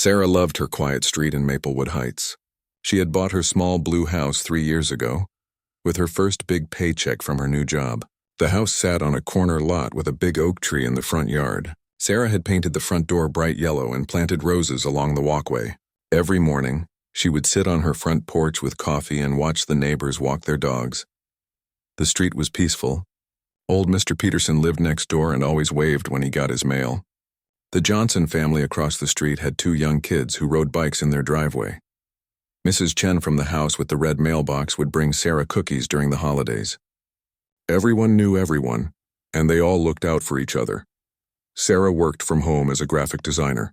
Sarah loved her quiet street in Maplewood Heights. She had bought her small blue house 3 years ago, with her first big paycheck from her new job. The house sat on a corner lot with a big oak tree in the front yard. Sarah had painted the front door bright yellow and planted roses along the walkway. Every morning, she would sit on her front porch with coffee and watch the neighbors walk their dogs. The street was peaceful. Old Mr. Peterson lived next door and always waved when he got his mail. The Johnson family across the street had 2 young kids who rode bikes in their driveway. Mrs. Chen from the house with the red mailbox would bring Sarah cookies during the holidays. Everyone knew everyone, and they all looked out for each other. Sarah worked from home as a graphic designer.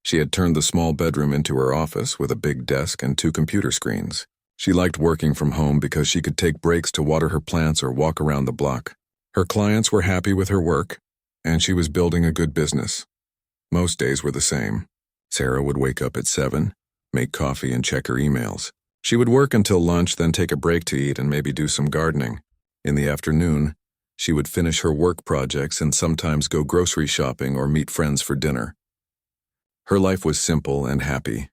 She had turned the small bedroom into her office with a big desk and 2 computer screens. She liked working from home because she could take breaks to water her plants or walk around the block. Her clients were happy with her work, and she was building a good business. Most days were the same. Sarah would wake up at 7, make coffee and check her emails. She would work until lunch, then take a break to eat and maybe do some gardening. In the afternoon, she would finish her work projects and sometimes go grocery shopping or meet friends for dinner. Her life was simple and happy.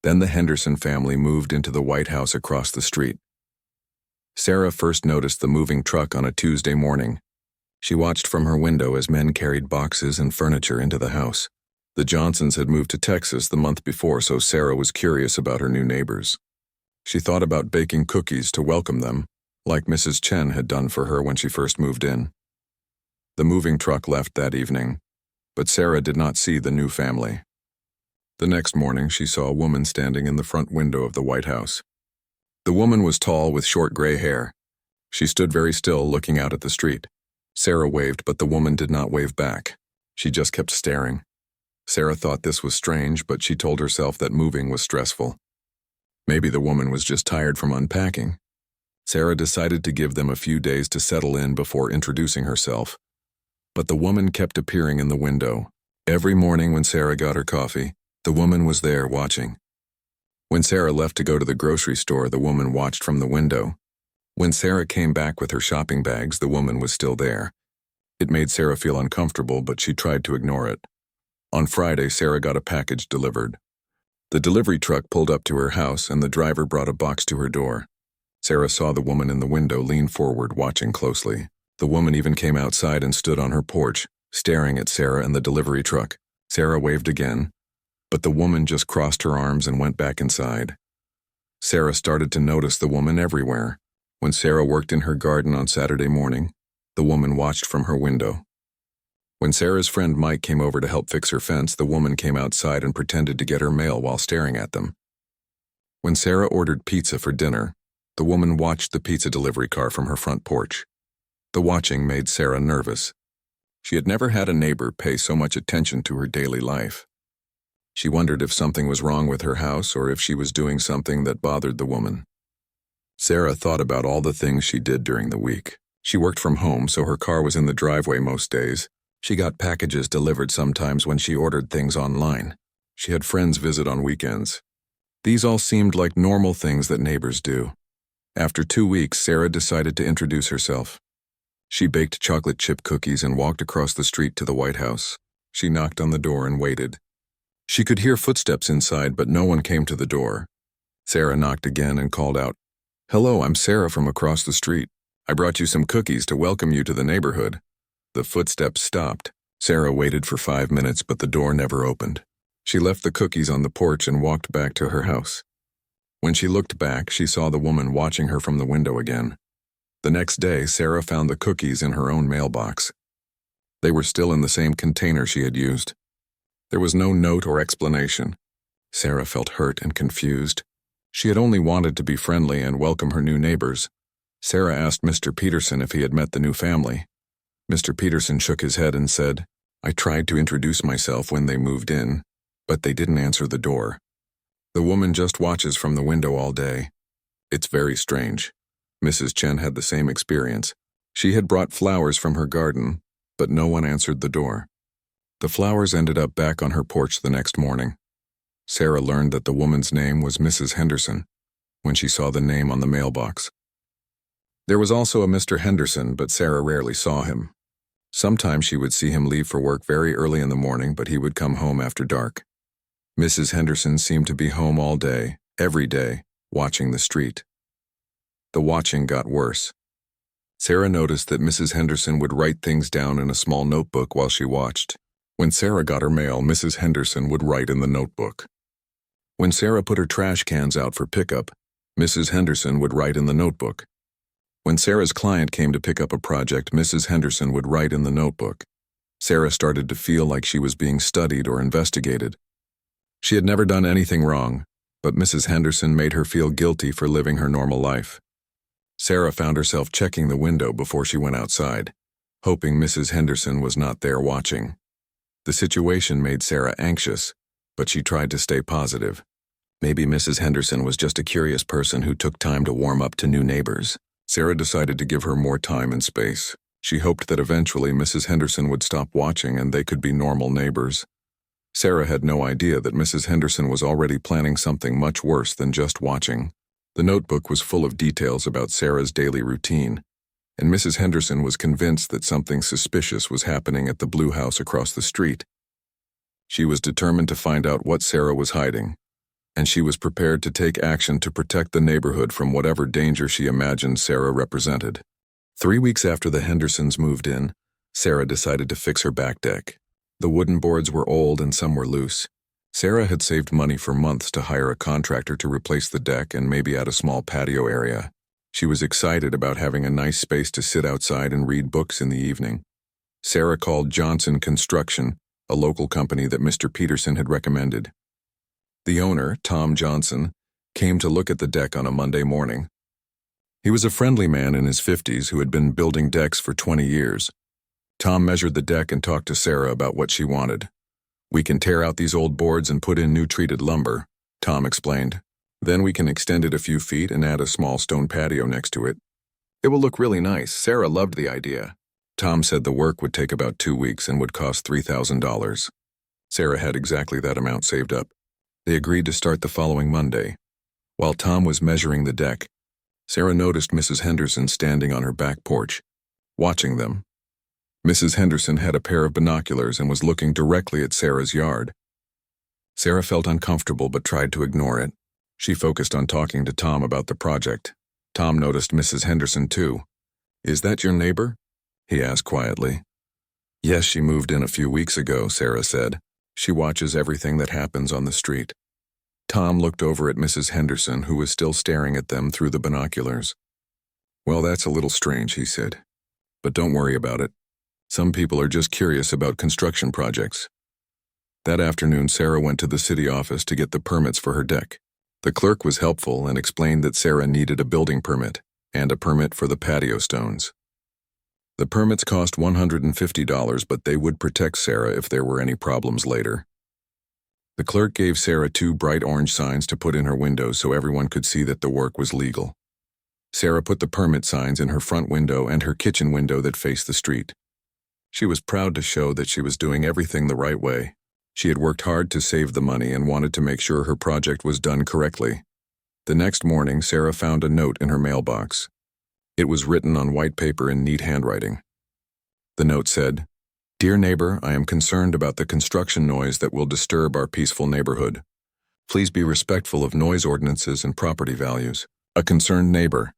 Then the Henderson family moved into the White House across the street. Sarah first noticed the moving truck on a Tuesday morning. She watched from her window as men carried boxes and furniture into the house. The Johnsons had moved to Texas the month before, so Sarah was curious about her new neighbors. She thought about baking cookies to welcome them, like Mrs. Chen had done for her when she first moved in. The moving truck left that evening, but Sarah did not see the new family. The next morning, she saw a woman standing in the front window of the White House. The woman was tall with short gray hair. She stood very still, looking out at the street. Sarah waved, but the woman did not wave back. She just kept staring. Sarah thought this was strange, but she told herself that moving was stressful. Maybe the woman was just tired from unpacking. Sarah decided to give them a few days to settle in before introducing herself. But the woman kept appearing in the window. Every morning when Sarah got her coffee, the woman was there watching. When Sarah left to go to the grocery store, the woman watched from the window. When Sarah came back with her shopping bags, the woman was still there. It made Sarah feel uncomfortable, but she tried to ignore it. On Friday, Sarah got a package delivered. The delivery truck pulled up to her house, and the driver brought a box to her door. Sarah saw the woman in the window lean forward, watching closely. The woman even came outside and stood on her porch, staring at Sarah and the delivery truck. Sarah waved again, but the woman just crossed her arms and went back inside. Sarah started to notice the woman everywhere. When Sarah worked in her garden on Saturday morning, the woman watched from her window. When Sarah's friend Mike came over to help fix her fence, the woman came outside and pretended to get her mail while staring at them. When Sarah ordered pizza for dinner, the woman watched the pizza delivery car from her front porch. The watching made Sarah nervous. She had never had a neighbor pay so much attention to her daily life. She wondered if something was wrong with her house or if she was doing something that bothered the woman. Sarah thought about all the things she did during the week. She worked from home, so her car was in the driveway most days. She got packages delivered sometimes when she ordered things online. She had friends visit on weekends. These all seemed like normal things that neighbors do. After 2 weeks, Sarah decided to introduce herself. She baked chocolate chip cookies and walked across the street to the White House. She knocked on the door and waited. She could hear footsteps inside, but no one came to the door. Sarah knocked again and called out, "Hello, I'm Sarah from across the street. I brought you some cookies to welcome you to the neighborhood." The footsteps stopped. Sarah waited for 5 minutes, but the door never opened. She left the cookies on the porch and walked back to her house. When she looked back, she saw the woman watching her from the window again. The next day, Sarah found the cookies in her own mailbox. They were still in the same container she had used. There was no note or explanation. Sarah felt hurt and confused. She had only wanted to be friendly and welcome her new neighbors. Sarah asked Mr. Peterson if he had met the new family. Mr. Peterson shook his head and said, "I tried to introduce myself when they moved in, but they didn't answer the door. The woman just watches from the window all day. It's very strange." Mrs. Chen had the same experience. She had brought flowers from her garden, but no one answered the door. The flowers ended up back on her porch the next morning. Sarah learned that the woman's name was Mrs. Henderson when she saw the name on the mailbox. There was also a Mr. Henderson, but Sarah rarely saw him. Sometimes she would see him leave for work very early in the morning, but he would come home after dark. Mrs. Henderson seemed to be home all day, every day, watching the street. The watching got worse. Sarah noticed that Mrs. Henderson would write things down in a small notebook while she watched. When Sarah got her mail, Mrs. Henderson would write in the notebook. When Sarah put her trash cans out for pickup, Mrs. Henderson would write in the notebook. When Sarah's client came to pick up a project, Mrs. Henderson would write in the notebook. Sarah started to feel like she was being studied or investigated. She had never done anything wrong, but Mrs. Henderson made her feel guilty for living her normal life. Sarah found herself checking the window before she went outside, hoping Mrs. Henderson was not there watching. The situation made Sarah anxious, but she tried to stay positive. Maybe Mrs. Henderson was just a curious person who took time to warm up to new neighbors. Sarah decided to give her more time and space. She hoped that eventually Mrs. Henderson would stop watching and they could be normal neighbors. Sarah had no idea that Mrs. Henderson was already planning something much worse than just watching. The notebook was full of details about Sarah's daily routine, and Mrs. Henderson was convinced that something suspicious was happening at the blue house across the street. She was determined to find out what Sarah was hiding, and she was prepared to take action to protect the neighborhood from whatever danger she imagined Sarah represented. 3 weeks after the Hendersons moved in, Sarah decided to fix her back deck. The wooden boards were old and some were loose. Sarah had saved money for months to hire a contractor to replace the deck and maybe add a small patio area. She was excited about having a nice space to sit outside and read books in the evening. Sarah called Johnson Construction, a local company that Mr. Peterson had recommended. The owner, Tom Johnson, came to look at the deck on a Monday morning. He was a friendly man in his 50s who had been building decks for 20 years. Tom measured the deck and talked to Sarah about what she wanted. "We can tear out these old boards and put in new treated lumber," Tom explained. "Then we can extend it a few feet and add a small stone patio next to it. It will look really nice." Sarah loved the idea. Tom said the work would take about 2 weeks and would cost $3,000. Sarah had exactly that amount saved up. They agreed to start the following Monday. While Tom was measuring the deck, Sarah noticed Mrs. Henderson standing on her back porch, watching them. Mrs. Henderson had a pair of binoculars and was looking directly at Sarah's yard. Sarah felt uncomfortable but tried to ignore it. She focused on talking to Tom about the project. Tom noticed Mrs. Henderson too. "Is that your neighbor?" he asked quietly. "Yes, she moved in a few weeks ago," Sarah said. "She watches everything that happens on the street." Tom looked over at Mrs. Henderson, who was still staring at them through the binoculars. "Well, that's a little strange," he said. "But don't worry about it. Some people are just curious about construction projects." That afternoon, Sarah went to the city office to get the permits for her deck. The clerk was helpful and explained that Sarah needed a building permit and a permit for the patio stones. The permits cost $150, but they would protect Sarah if there were any problems later. The clerk gave Sarah 2 bright orange signs to put in her windows so everyone could see that the work was legal. Sarah put the permit signs in her front window and her kitchen window that faced the street. She was proud to show that she was doing everything the right way. She had worked hard to save the money and wanted to make sure her project was done correctly. The next morning, Sarah found a note in her mailbox. It was written on white paper in neat handwriting. The note said, "Dear neighbor, I am concerned about the construction noise that will disturb our peaceful neighborhood. Please be respectful of noise ordinances and property values. A concerned neighbor."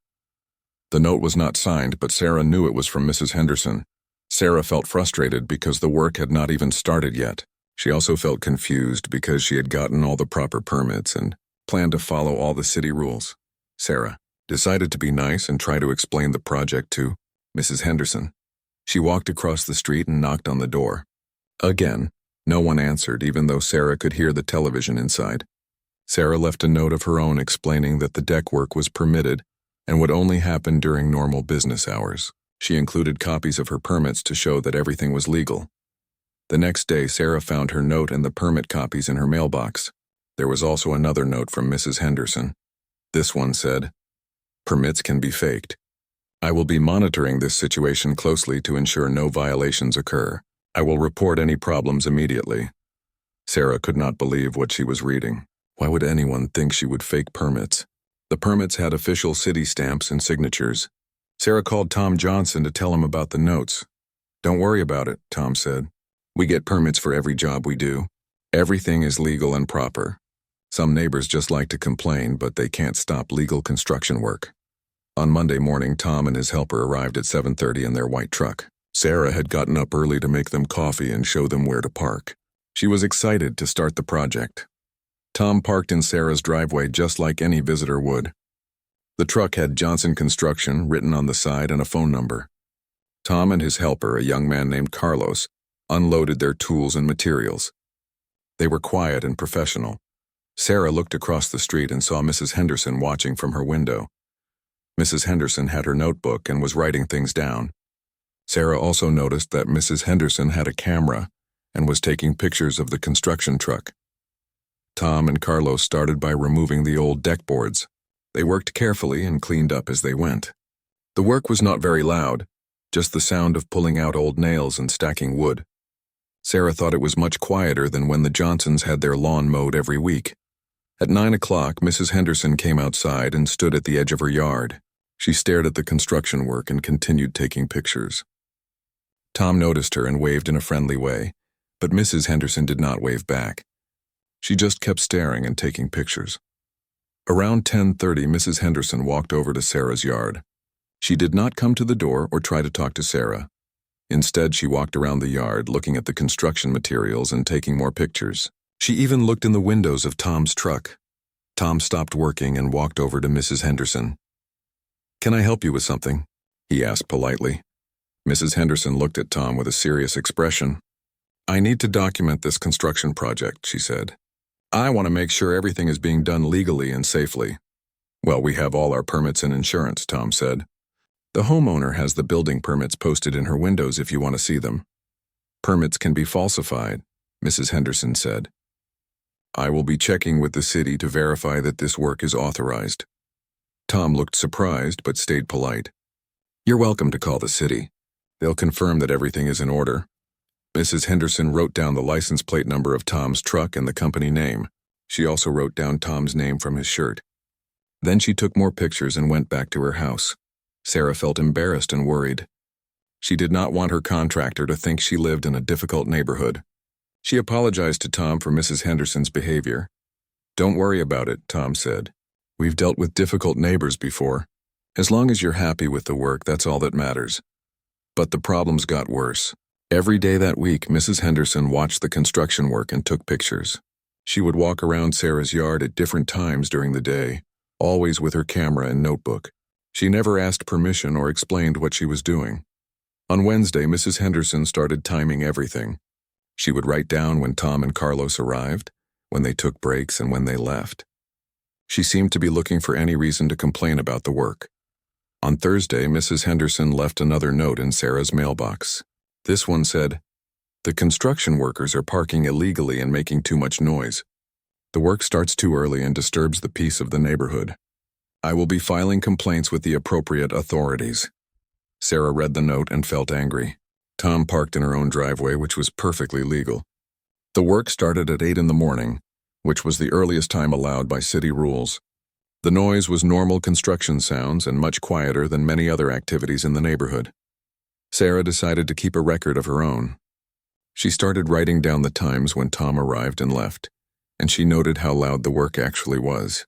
The note was not signed, but Sarah knew it was from Mrs. Henderson. Sarah felt frustrated because the work had not even started yet. She also felt confused because she had gotten all the proper permits and planned to follow all the city rules. Sarah decided to be nice and try to explain the project to Mrs. Henderson. She walked across the street and knocked on the door. Again, no one answered, even though Sarah could hear the television inside. Sarah left a note of her own explaining that the deck work was permitted and would only happen during normal business hours. She included copies of her permits to show that everything was legal. The next day, Sarah found her note and the permit copies in her mailbox. There was also another note from Mrs. Henderson. This one said, "Permits can be faked. I will be monitoring this situation closely to ensure no violations occur. I will report any problems immediately." Sarah could not believe what she was reading. Why would anyone think she would fake permits? The permits had official city stamps and signatures. Sarah called Tom Johnson to tell him about the notes. "Don't worry about it," Tom said. "We get permits for every job we do. Everything is legal and proper. Some neighbors just like to complain, but they can't stop legal construction work. On Monday morning, Tom and his helper arrived at 7:30 in their white truck. Sarah had gotten up early to make them coffee and show them where to park. She was excited to start the project. Tom parked in Sarah's driveway just like any visitor would. The truck had Johnson Construction written on the side and a phone number. Tom and his helper, a young man named Carlos, unloaded their tools and materials. They were quiet and professional. Sarah looked across the street and saw Mrs. Henderson watching from her window. Mrs. Henderson had her notebook and was writing things down. Sarah also noticed that Mrs. Henderson had a camera and was taking pictures of the construction truck. Tom and Carlos started by removing the old deck boards. They worked carefully and cleaned up as they went. The work was not very loud, just the sound of pulling out old nails and stacking wood. Sarah thought it was much quieter than when the Johnsons had their lawn mowed every week. At 9 o'clock, Mrs. Henderson came outside and stood at the edge of her yard. She stared at the construction work and continued taking pictures. Tom noticed her and waved in a friendly way, but Mrs. Henderson did not wave back. She just kept staring and taking pictures. Around 10:30, Mrs. Henderson walked over to Sarah's yard. She did not come to the door or try to talk to Sarah. Instead, she walked around the yard, looking at the construction materials and taking more pictures. She even looked in the windows of Tom's truck. Tom stopped working and walked over to Mrs. Henderson. "Can I help you with something?" he asked politely. Mrs. Henderson looked at Tom with a serious expression. "I need to document this construction project," she said. "I want to make sure everything is being done legally and safely." "Well, we have all our permits and insurance," Tom said. "The homeowner has the building permits posted in her windows if you want to see them." "Permits can be falsified," Mrs. Henderson said. "I will be checking with the city to verify that this work is authorized." Tom looked surprised but stayed polite. "You're welcome to call the city. They'll confirm that everything is in order." Mrs. Henderson wrote down the license plate number of Tom's truck and the company name. She also wrote down Tom's name from his shirt. Then she took more pictures and went back to her house. Sarah felt embarrassed and worried. She did not want her contractor to think she lived in a difficult neighborhood. She apologized to Tom for Mrs. Henderson's behavior. "Don't worry about it," Tom said. "We've dealt with difficult neighbors before. As long as you're happy with the work, that's all that matters." But the problems got worse. Every day that week, Mrs. Henderson watched the construction work and took pictures. She would walk around Sarah's yard at different times during the day, always with her camera and notebook. She never asked permission or explained what she was doing. On Wednesday, Mrs. Henderson started timing everything. She would write down when Tom and Carlos arrived, when they took breaks, and when they left. She seemed to be looking for any reason to complain about the work. On Thursday, Mrs. Henderson left another note in Sarah's mailbox. This one said, "The construction workers are parking illegally and making too much noise. The work starts too early and disturbs the peace of the neighborhood. I will be filing complaints with the appropriate authorities." Sarah read the note and felt angry. Tom parked in her own driveway, which was perfectly legal. The work started at 8 in the morning, which was the earliest time allowed by city rules. The noise was normal construction sounds and much quieter than many other activities in the neighborhood. Sarah decided to keep a record of her own. She started writing down the times when Tom arrived and left, and she noted how loud the work actually was.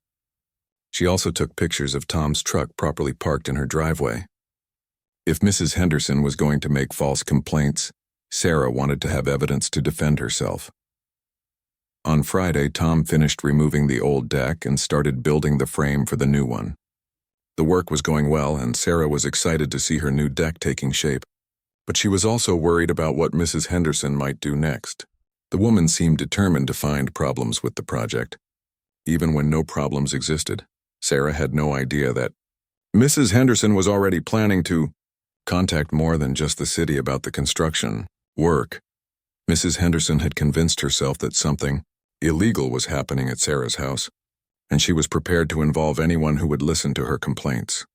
She also took pictures of Tom's truck properly parked in her driveway. If Mrs. Henderson was going to make false complaints, Sarah wanted to have evidence to defend herself. On Friday, Tom finished removing the old deck and started building the frame for the new one. The work was going well, and Sarah was excited to see her new deck taking shape. But she was also worried about what Mrs. Henderson might do next. The woman seemed determined to find problems with the project, even when no problems existed. Sarah had no idea that Mrs. Henderson was already planning to contact more than just the city about the construction work. Mrs. Henderson had convinced herself that something illegal was happening at Sarah's house, and she was prepared to involve anyone who would listen to her complaints.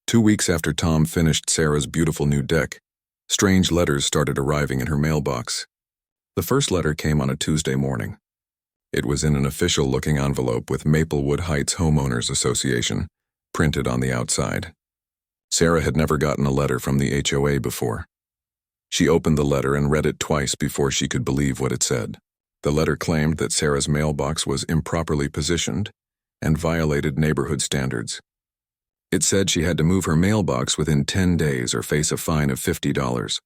2 weeks after Tom finished Sarah's beautiful new deck, strange letters started arriving in her mailbox. The first letter came on a Tuesday morning. It was in an official-looking envelope with Maplewood Heights Homeowners Association printed on the outside. Sarah had never gotten a letter from the HOA before. She opened the letter and read it twice before she could believe what it said. The letter claimed that Sarah's mailbox was improperly positioned and violated neighborhood standards. It said she had to move her mailbox within 10 days or face a fine of $50.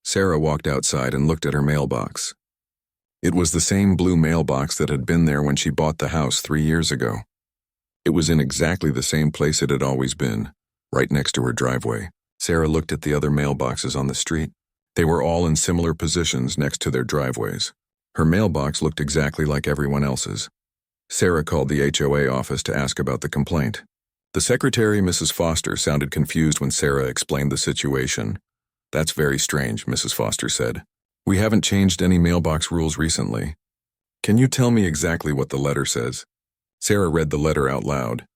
Sarah walked outside and looked at her mailbox. It was the same blue mailbox that had been there when she bought the house 3 years ago. It was in exactly the same place it had always been, right next to her driveway. Sarah looked at the other mailboxes on the street. They were all in similar positions next to their driveways. Her mailbox looked exactly like everyone else's. Sarah called the HOA office to ask about the complaint. The secretary, Mrs. Foster, sounded confused when Sarah explained the situation. "That's very strange," Mrs. Foster said. "We haven't changed any mailbox rules recently. Can you tell me exactly what the letter says?" Sarah read the letter out loud.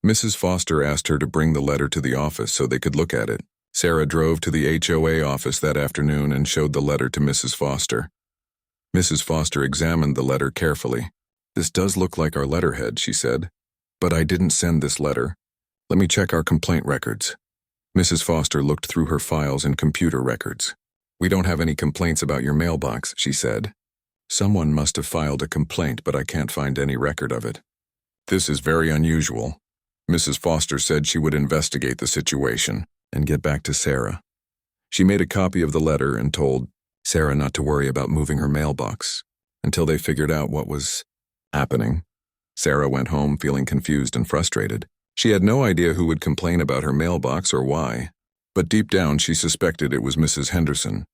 Mrs. Foster asked her to bring the letter to the office so they could look at it. Sarah drove to the HOA office that afternoon and showed the letter to Mrs. Foster. Mrs. Foster examined the letter carefully. "This does look like our letterhead," she said. "But I didn't send this letter. Let me check our complaint records." Mrs. Foster looked through her files and computer records. "We don't have any complaints about your mailbox," she said. "Someone must have filed a complaint, but I can't find any record of it." "This is very unusual." Mrs. Foster said she would investigate the situation and get back to Sarah. She made a copy of the letter and told Sarah not to worry about moving her mailbox until they figured out what was happening. Sarah went home feeling confused and frustrated. She had no idea who would complain about her mailbox or why, but deep down she suspected it was Mrs. Henderson.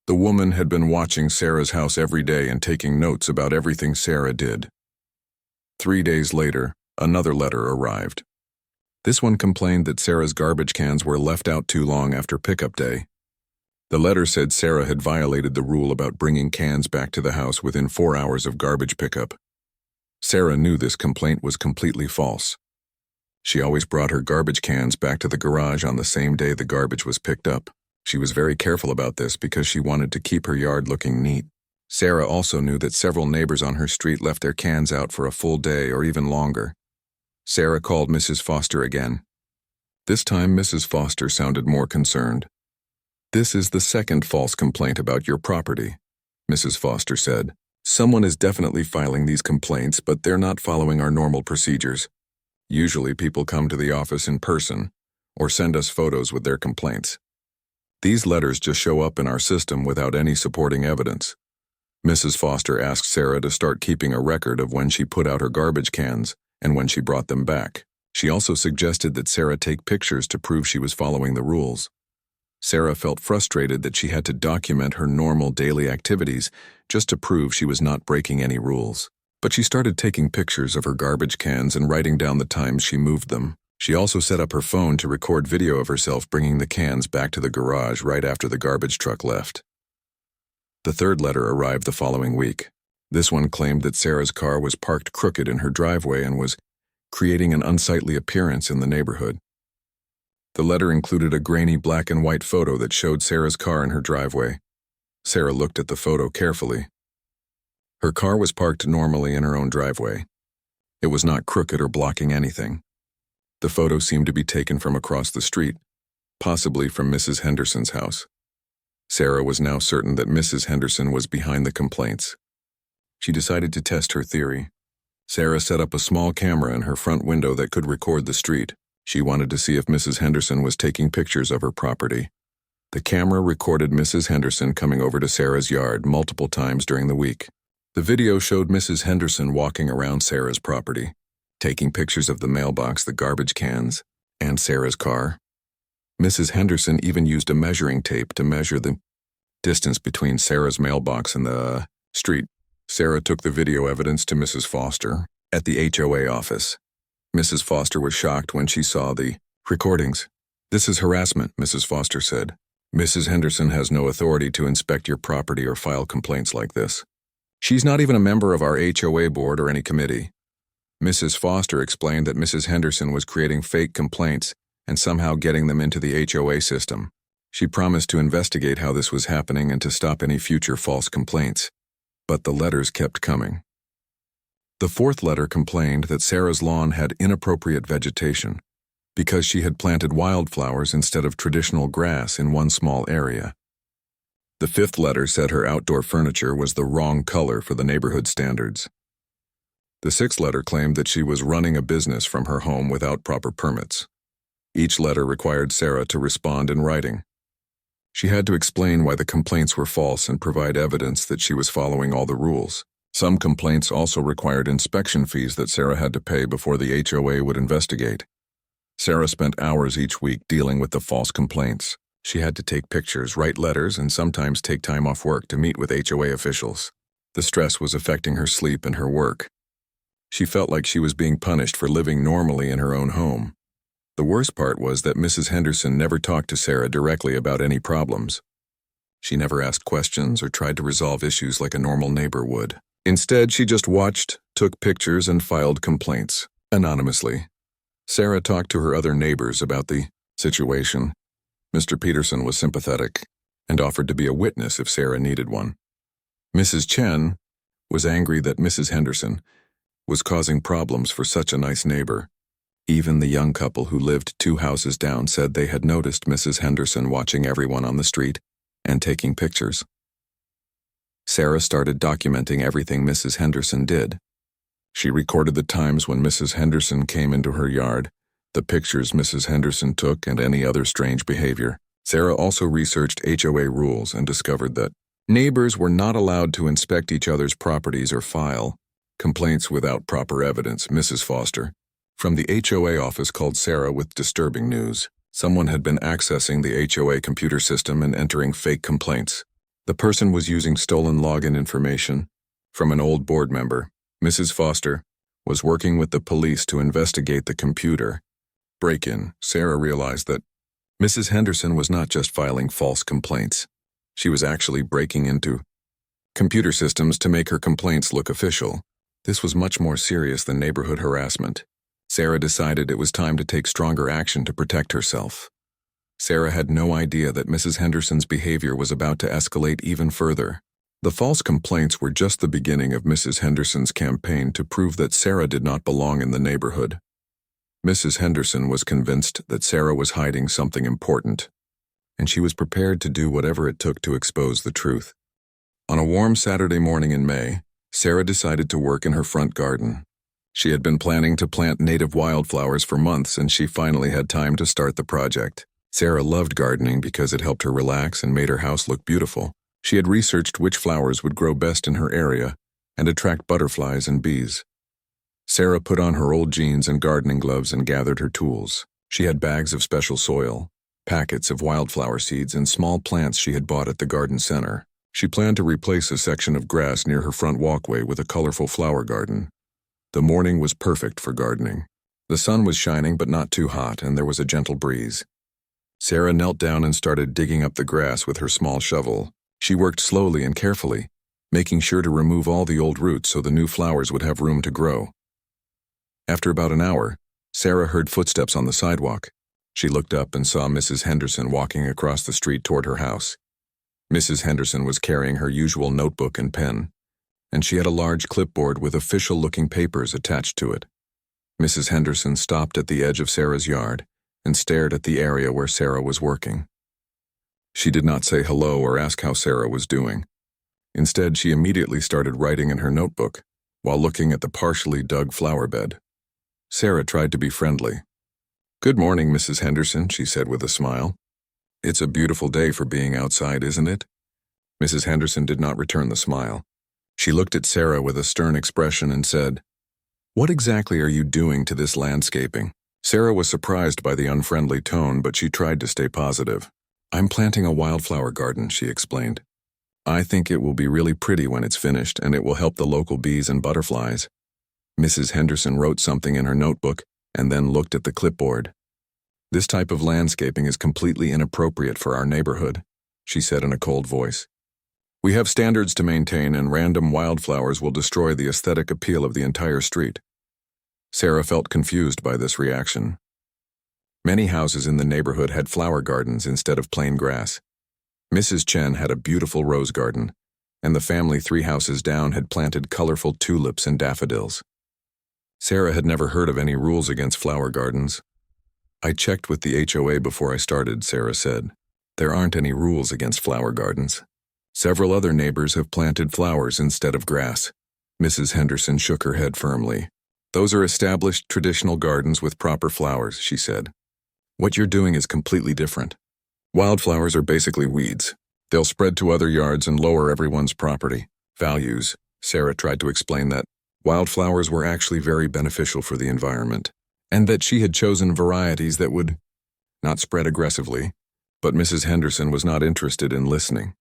The woman had been watching Sarah's house every day and taking notes about everything Sarah did. 3 days later, another letter arrived. This one complained that Sarah's garbage cans were left out too long after pickup day. The letter said Sarah had violated the rule about bringing cans back to the house within 4 hours of garbage pickup. Sarah knew this complaint was completely false. She always brought her garbage cans back to the garage on the same day the garbage was picked up. She was very careful about this because she wanted to keep her yard looking neat. Sarah also knew that several neighbors on her street left their cans out for a full day or even longer. Sarah called Mrs. Foster again. This time, Mrs. Foster sounded more concerned. "This is the second false complaint about your property," Mrs. Foster said. "Someone is definitely filing these complaints, but they're not following our normal procedures. Usually people come to the office in person or send us photos with their complaints. These letters just show up in our system without any supporting evidence." Mrs. Foster asked Sarah to start keeping a record of when she put out her garbage cans and when she brought them back. She also suggested that Sarah take pictures to prove she was following the rules. Sarah felt frustrated that she had to document her normal daily activities just to prove she was not breaking any rules. But she started taking pictures of her garbage cans and writing down the times she moved them. She also set up her phone to record video of herself bringing the cans back to the garage right after the garbage truck left. The third letter arrived the following week. This one claimed that Sarah's car was parked crooked in her driveway and was creating an unsightly appearance in the neighborhood. The letter included a grainy black and white photo that showed Sarah's car in her driveway. Sarah looked at the photo carefully. Her car was parked normally in her own driveway. It was not crooked or blocking anything. The photo seemed to be taken from across the street, possibly from Mrs. Henderson's house. Sarah was now certain that Mrs. Henderson was behind the complaints. She decided to test her theory. Sarah set up a small camera in her front window that could record the street. She wanted to see if Mrs. Henderson was taking pictures of her property. The camera recorded Mrs. Henderson coming over to Sarah's yard multiple times during the week. The video showed Mrs. Henderson walking around Sarah's property, taking pictures of the mailbox, the garbage cans, and Sarah's car. Mrs. Henderson even used a measuring tape to measure the distance between Sarah's mailbox and the street. Sarah took the video evidence to Mrs. Foster at the HOA office. Mrs. Foster was shocked when she saw the recordings. "This is harassment," Mrs. Foster said. "Mrs. Henderson has no authority to inspect your property or file complaints like this. She's not even a member of our HOA board or any committee." Mrs. Foster explained that Mrs. Henderson was creating fake complaints and somehow getting them into the HOA system. She promised to investigate how this was happening and to stop any future false complaints. But the letters kept coming. The fourth letter complained that Sarah's lawn had inappropriate vegetation because she had planted wildflowers instead of traditional grass in one small area. The fifth letter said her outdoor furniture was the wrong color for the neighborhood standards. The sixth letter claimed that she was running a business from her home without proper permits. Each letter required Sarah to respond in writing. She had to explain why the complaints were false and provide evidence that she was following all the rules. Some complaints also required inspection fees that Sarah had to pay before the HOA would investigate. Sarah spent hours each week dealing with the false complaints. She had to take pictures, write letters, and sometimes take time off work to meet with HOA officials. The stress was affecting her sleep and her work. She felt like she was being punished for living normally in her own home. The worst part was that Mrs. Henderson never talked to Sarah directly about any problems. She never asked questions or tried to resolve issues like a normal neighbor would. Instead, she just watched, took pictures, and filed complaints, anonymously. Sarah talked to her other neighbors about the situation. Mr. Peterson was sympathetic and offered to be a witness if Sarah needed one. Mrs. Chen was angry that Mrs. Henderson was causing problems for such a nice neighbor. Even the young couple who lived 2 houses down said they had noticed Mrs. Henderson watching everyone on the street and taking pictures. Sarah started documenting everything Mrs. Henderson did. She recorded the times when Mrs. Henderson came into her yard, the pictures Mrs. Henderson took, and any other strange behavior. Sarah also researched HOA rules and discovered that neighbors were not allowed to inspect each other's properties or file complaints without proper evidence. Mrs. Foster from the HOA office called Sarah with disturbing news. Someone had been accessing the HOA computer system and entering fake complaints. The person was using stolen login information from an old board member. Mrs. Foster was working with the police to investigate the computer break-in. Sarah realized that Mrs. Henderson was not just filing false complaints. She was actually breaking into computer systems to make her complaints look official. This was much more serious than neighborhood harassment. Sarah decided it was time to take stronger action to protect herself. Sarah had no idea that Mrs. Henderson's behavior was about to escalate even further. The false complaints were just the beginning of Mrs. Henderson's campaign to prove that Sarah did not belong in the neighborhood. Mrs. Henderson was convinced that Sarah was hiding something important, and she was prepared to do whatever it took to expose the truth. On a warm Saturday morning in May, Sarah decided to work in her front garden. She had been planning to plant native wildflowers for months, and she finally had time to start the project. Sarah loved gardening because it helped her relax and made her house look beautiful. She had researched which flowers would grow best in her area and attract butterflies and bees. Sarah put on her old jeans and gardening gloves and gathered her tools. She had bags of special soil, packets of wildflower seeds, and small plants she had bought at the garden center. She planned to replace a section of grass near her front walkway with a colorful flower garden. The morning was perfect for gardening. The sun was shining but not too hot, and there was a gentle breeze. Sarah knelt down and started digging up the grass with her small shovel. She worked slowly and carefully, making sure to remove all the old roots so the new flowers would have room to grow. After about an hour, Sarah heard footsteps on the sidewalk. She looked up and saw Mrs. Henderson walking across the street toward her house. Mrs. Henderson was carrying her usual notebook and pen, and she had a large clipboard with official-looking papers attached to it. Mrs. Henderson stopped at the edge of Sarah's yard and stared at the area where Sarah was working. She did not say hello or ask how Sarah was doing. Instead, she immediately started writing in her notebook while looking at the partially dug flower bed. Sarah tried to be friendly. "Good morning, Mrs. Henderson," she said with a smile. "It's a beautiful day for being outside, isn't it?" Mrs. Henderson did not return the smile. She looked at Sarah with a stern expression and said, "What exactly are you doing to this landscaping?" Sarah was surprised by the unfriendly tone, but she tried to stay positive. "I'm planting a wildflower garden," she explained. "I think it will be really pretty when it's finished, and it will help the local bees and butterflies." Mrs. Henderson wrote something in her notebook and then looked at the clipboard. "This type of landscaping is completely inappropriate for our neighborhood," she said in a cold voice. "We have standards to maintain, and random wildflowers will destroy the aesthetic appeal of the entire street." Sarah felt confused by this reaction. Many houses in the neighborhood had flower gardens instead of plain grass. Mrs. Chen had a beautiful rose garden, and the family 3 houses down had planted colorful tulips and daffodils. Sarah had never heard of any rules against flower gardens. "I checked with the HOA before I started," Sarah said. "There aren't any rules against flower gardens." Several other neighbors have planted flowers instead of grass. Mrs. Henderson shook her head firmly. Those are established traditional gardens with proper flowers, she said. What you're doing is completely different. Wildflowers are basically weeds. They'll spread to other yards and lower everyone's property values. Sarah tried to explain that wildflowers were actually very beneficial for the environment, and that she had chosen varieties that would not spread aggressively, but Mrs. Henderson was not interested in listening.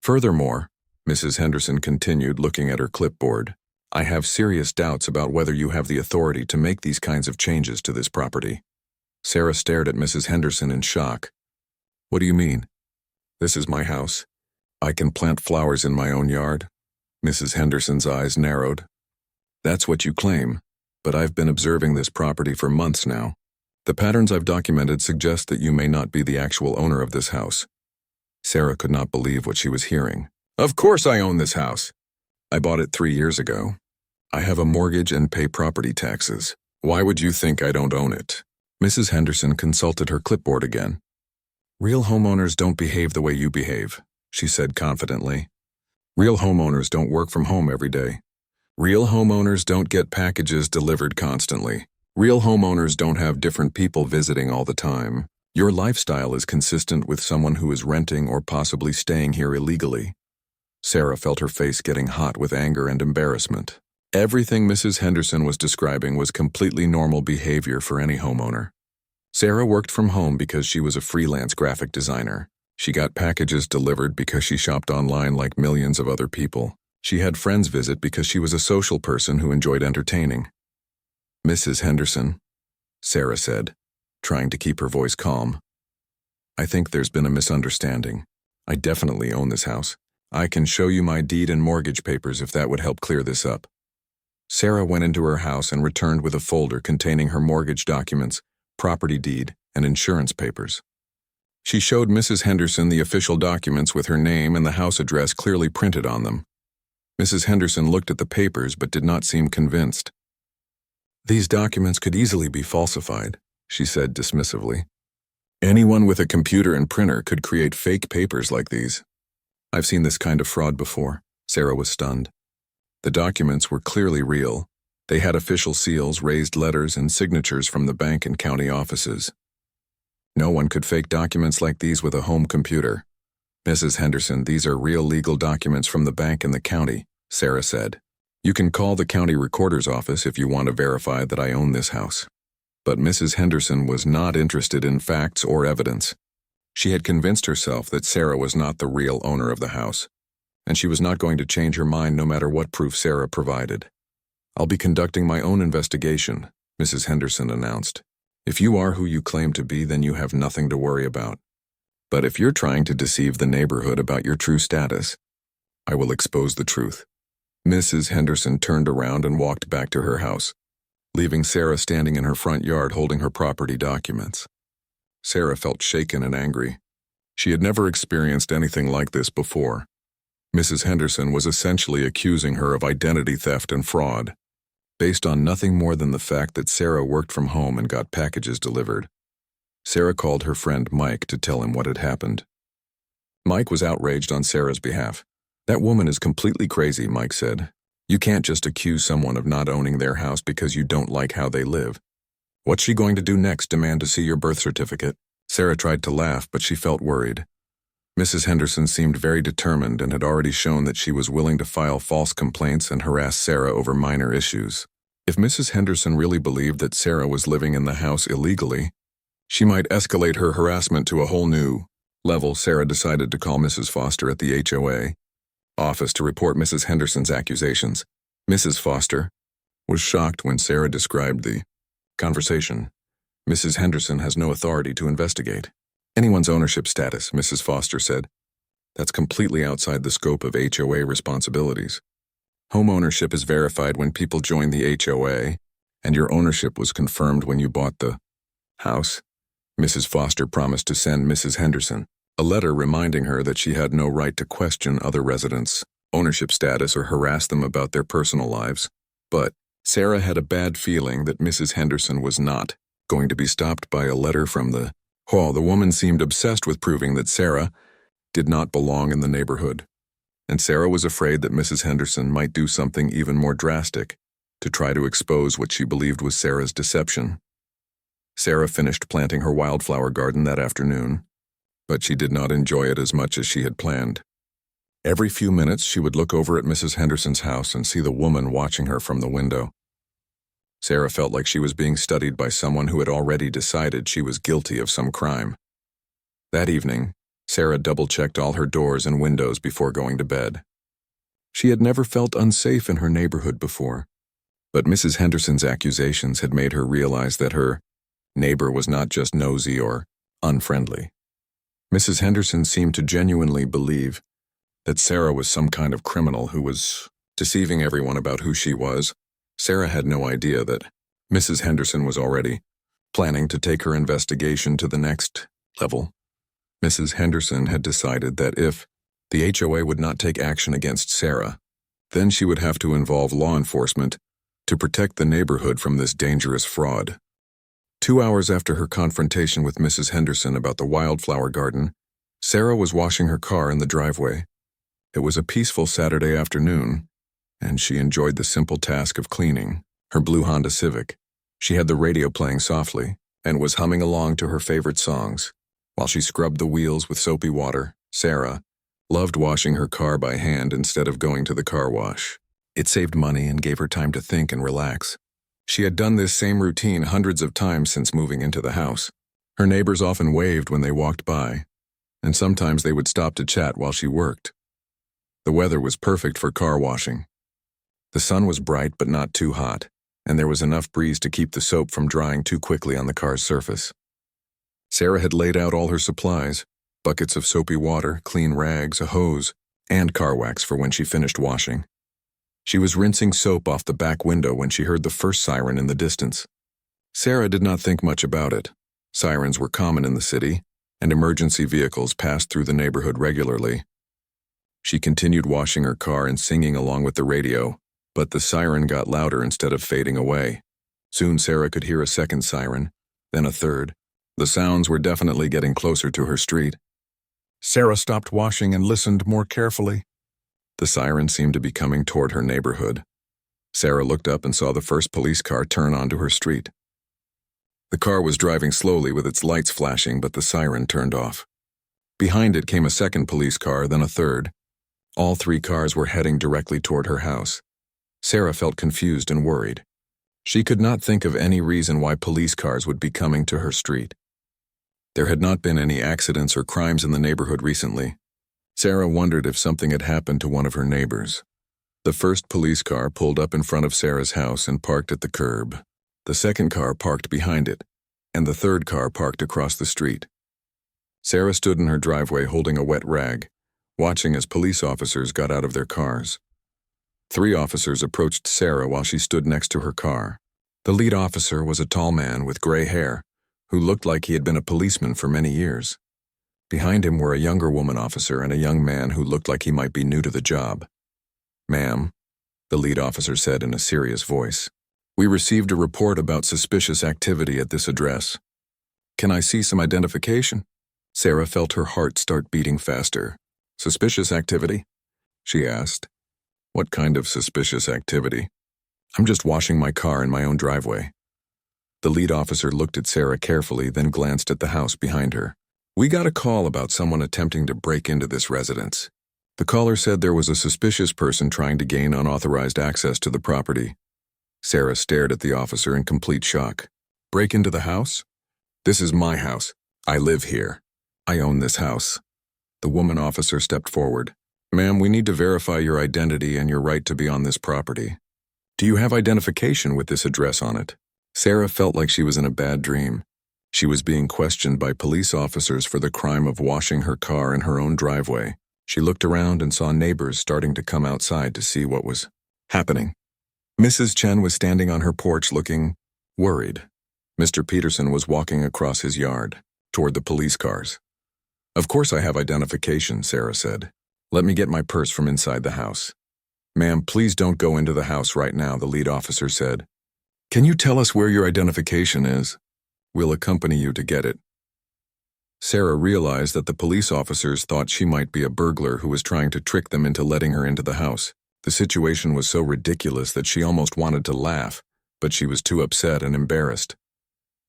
Furthermore, Mrs. Henderson continued, looking at her clipboard, I have serious doubts about whether you have the authority to make these kinds of changes to this property. Sarah stared at Mrs. Henderson in shock. What do you mean? This is my house. I can plant flowers in my own yard. Mrs. Henderson's eyes narrowed. That's what you claim, but I've been observing this property for months now. The patterns I've documented suggest that you may not be the actual owner of this house. Sarah could not believe what she was hearing. Of course I own this house. I bought it 3 years ago. I have a mortgage and pay property taxes. Why would you think I don't own it? Mrs. Henderson consulted her clipboard again. Real homeowners don't behave the way you behave, she said confidently. Real homeowners don't work from home every day. Real homeowners don't get packages delivered constantly. Real homeowners don't have different people visiting all the time. Your lifestyle is consistent with someone who is renting or possibly staying here illegally. Sarah felt her face getting hot with anger and embarrassment. Everything Mrs. Henderson was describing was completely normal behavior for any homeowner. Sarah worked from home because she was a freelance graphic designer. She got packages delivered because she shopped online like millions of other people. She had friends visit because she was a social person who enjoyed entertaining. Mrs. Henderson, Sarah said, trying to keep her voice calm. I think there's been a misunderstanding. I definitely own this house. I can show you my deed and mortgage papers if that would help clear this up. Sarah went into her house and returned with a folder containing her mortgage documents, property deed, and insurance papers. She showed Mrs. Henderson the official documents with her name and the house address clearly printed on them. Mrs. Henderson looked at the papers but did not seem convinced. These documents could easily be falsified, she said dismissively. Anyone with a computer and printer could create fake papers like these. I've seen this kind of fraud before. Sarah was stunned. The documents were clearly real. They had official seals, raised letters, and signatures from the bank and county offices. No one could fake documents like these with a home computer. Mrs. Henderson, these are real legal documents from the bank and the county, Sarah said. You can call the county recorder's office if you want to verify that I own this house. But Mrs. Henderson was not interested in facts or evidence. She had convinced herself that Sarah was not the real owner of the house, and she was not going to change her mind no matter what proof Sarah provided. I'll be conducting my own investigation, Mrs. Henderson announced. If you are who you claim to be, then you have nothing to worry about. But if you're trying to deceive the neighborhood about your true status, I will expose the truth. Mrs. Henderson turned around and walked back to her house, leaving Sarah standing in her front yard holding her property documents. Sarah felt shaken and angry. She had never experienced anything like this before. Mrs. Henderson was essentially accusing her of identity theft and fraud, based on nothing more than the fact that Sarah worked from home and got packages delivered. Sarah called her friend Mike to tell him what had happened. Mike was outraged on Sarah's behalf. That woman is completely crazy, Mike said. You can't just accuse someone of not owning their house because you don't like how they live. What's she going to do next, demand to see your birth certificate? Sarah tried to laugh, but she felt worried. Mrs. Henderson seemed very determined and had already shown that she was willing to file false complaints and harass Sarah over minor issues. If Mrs. Henderson really believed that Sarah was living in the house illegally, she might escalate her harassment to a whole new level. Sarah decided to call Mrs. Foster at the HOA office to report Mrs. Henderson's accusations. Mrs. Foster was shocked when Sarah described the conversation. Mrs. Henderson has no authority to investigate anyone's ownership status, Mrs. Foster said. That's completely outside the scope of HOA responsibilities. Home ownership is verified when people join the HOA, and your ownership was confirmed when you bought the house. Mrs. Foster promised to send Mrs. Henderson a letter reminding her that she had no right to question other residents' ownership status or harass them about their personal lives. But Sarah had a bad feeling that Mrs. Henderson was not going to be stopped by a letter from the HOA. The woman seemed obsessed with proving that Sarah did not belong in the neighborhood. and Sarah was afraid that Mrs. Henderson might do something even more drastic to try to expose what she believed was Sarah's deception. Sarah finished planting her wildflower garden that afternoon, but she did not enjoy it as much as she had planned. Every few minutes, she would look over at Mrs. Henderson's house and see the woman watching her from the window. Sarah felt like she was being studied by someone who had already decided she was guilty of some crime. That evening, Sarah double-checked all her doors and windows before going to bed. She had never felt unsafe in her neighborhood before, but Mrs. Henderson's accusations had made her realize that her neighbor was not just nosy or unfriendly. Mrs. Henderson seemed to genuinely believe that Sarah was some kind of criminal who was deceiving everyone about who she was. Sarah had no idea that Mrs. Henderson was already planning to take her investigation to the next level. Mrs. Henderson had decided that if the HOA would not take action against Sarah, then she would have to involve law enforcement to protect the neighborhood from this dangerous fraud. 2 hours after her confrontation with Mrs. Henderson about the wildflower garden, Sarah was washing her car in the driveway. It was a peaceful Saturday afternoon, and she enjoyed the simple task of cleaning her blue Honda Civic. She had the radio playing softly and was humming along to her favorite songs. While she scrubbed the wheels with soapy water, Sarah loved washing her car by hand instead of going to the car wash. It saved money and gave her time to think and relax. She had done this same routine hundreds of times since moving into the house. Her neighbors often waved when they walked by, and sometimes they would stop to chat while she worked. The weather was perfect for car washing. The sun was bright but not too hot, and there was enough breeze to keep the soap from drying too quickly on the car's surface. Sarah had laid out all her supplies, buckets of soapy water, clean rags, a hose, and car wax for when she finished washing. She was rinsing soap off the back window when she heard the first siren in the distance. Sarah did not think much about it. Sirens were common in the city, and emergency vehicles passed through the neighborhood regularly. She continued washing her car and singing along with the radio, but the siren got louder instead of fading away. Soon Sarah could hear a second siren, then a third. The sounds were definitely getting closer to her street. Sarah stopped washing and listened more carefully. The siren seemed to be coming toward her neighborhood. Sarah looked up and saw the first police car turn onto her street. The car was driving slowly with its lights flashing, but the siren turned off. Behind it came a second police car, then a third. All 3 cars were heading directly toward her house. Sarah felt confused and worried. She could not think of any reason why police cars would be coming to her street. There had not been any accidents or crimes in the neighborhood recently. Sarah wondered if something had happened to one of her neighbors. The first police car pulled up in front of Sarah's house and parked at the curb. The second car parked behind it, and the third car parked across the street. Sarah stood in her driveway holding a wet rag, watching as police officers got out of their cars. 3 officers approached Sarah while she stood next to her car. The lead officer was a tall man with gray hair, who looked like he had been a policeman for many years. Behind him were a younger woman officer and a young man who looked like he might be new to the job. "Ma'am," the lead officer said in a serious voice, "we received a report about suspicious activity at this address. Can I see some identification?" Sarah felt her heart start beating faster. "Suspicious activity?" she asked. "What kind of suspicious activity?" "I'm just washing my car in my own driveway." The lead officer looked at Sarah carefully, then glanced at the house behind her. "We got a call about someone attempting to break into this residence. The caller said there was a suspicious person trying to gain unauthorized access to the property." Sarah stared at the officer in complete shock. "Break into the house? This is my house. I live here. I own this house." The woman officer stepped forward. "Ma'am, we need to verify your identity and your right to be on this property. Do you have identification with this address on it?" Sarah felt like she was in a bad dream. She was being questioned by police officers for the crime of washing her car in her own driveway. She looked around and saw neighbors starting to come outside to see what was happening. Mrs. Chen was standing on her porch looking worried. Mr. Peterson was walking across his yard, toward the police cars. "Of course I have identification," Sarah said. "Let me get my purse from inside the house." "Ma'am, please don't go into the house right now," the lead officer said. "Can you tell us where your identification is? We'll accompany you to get it." Sarah realized that the police officers thought she might be a burglar who was trying to trick them into letting her into the house. The situation was so ridiculous that she almost wanted to laugh, but she was too upset and embarrassed.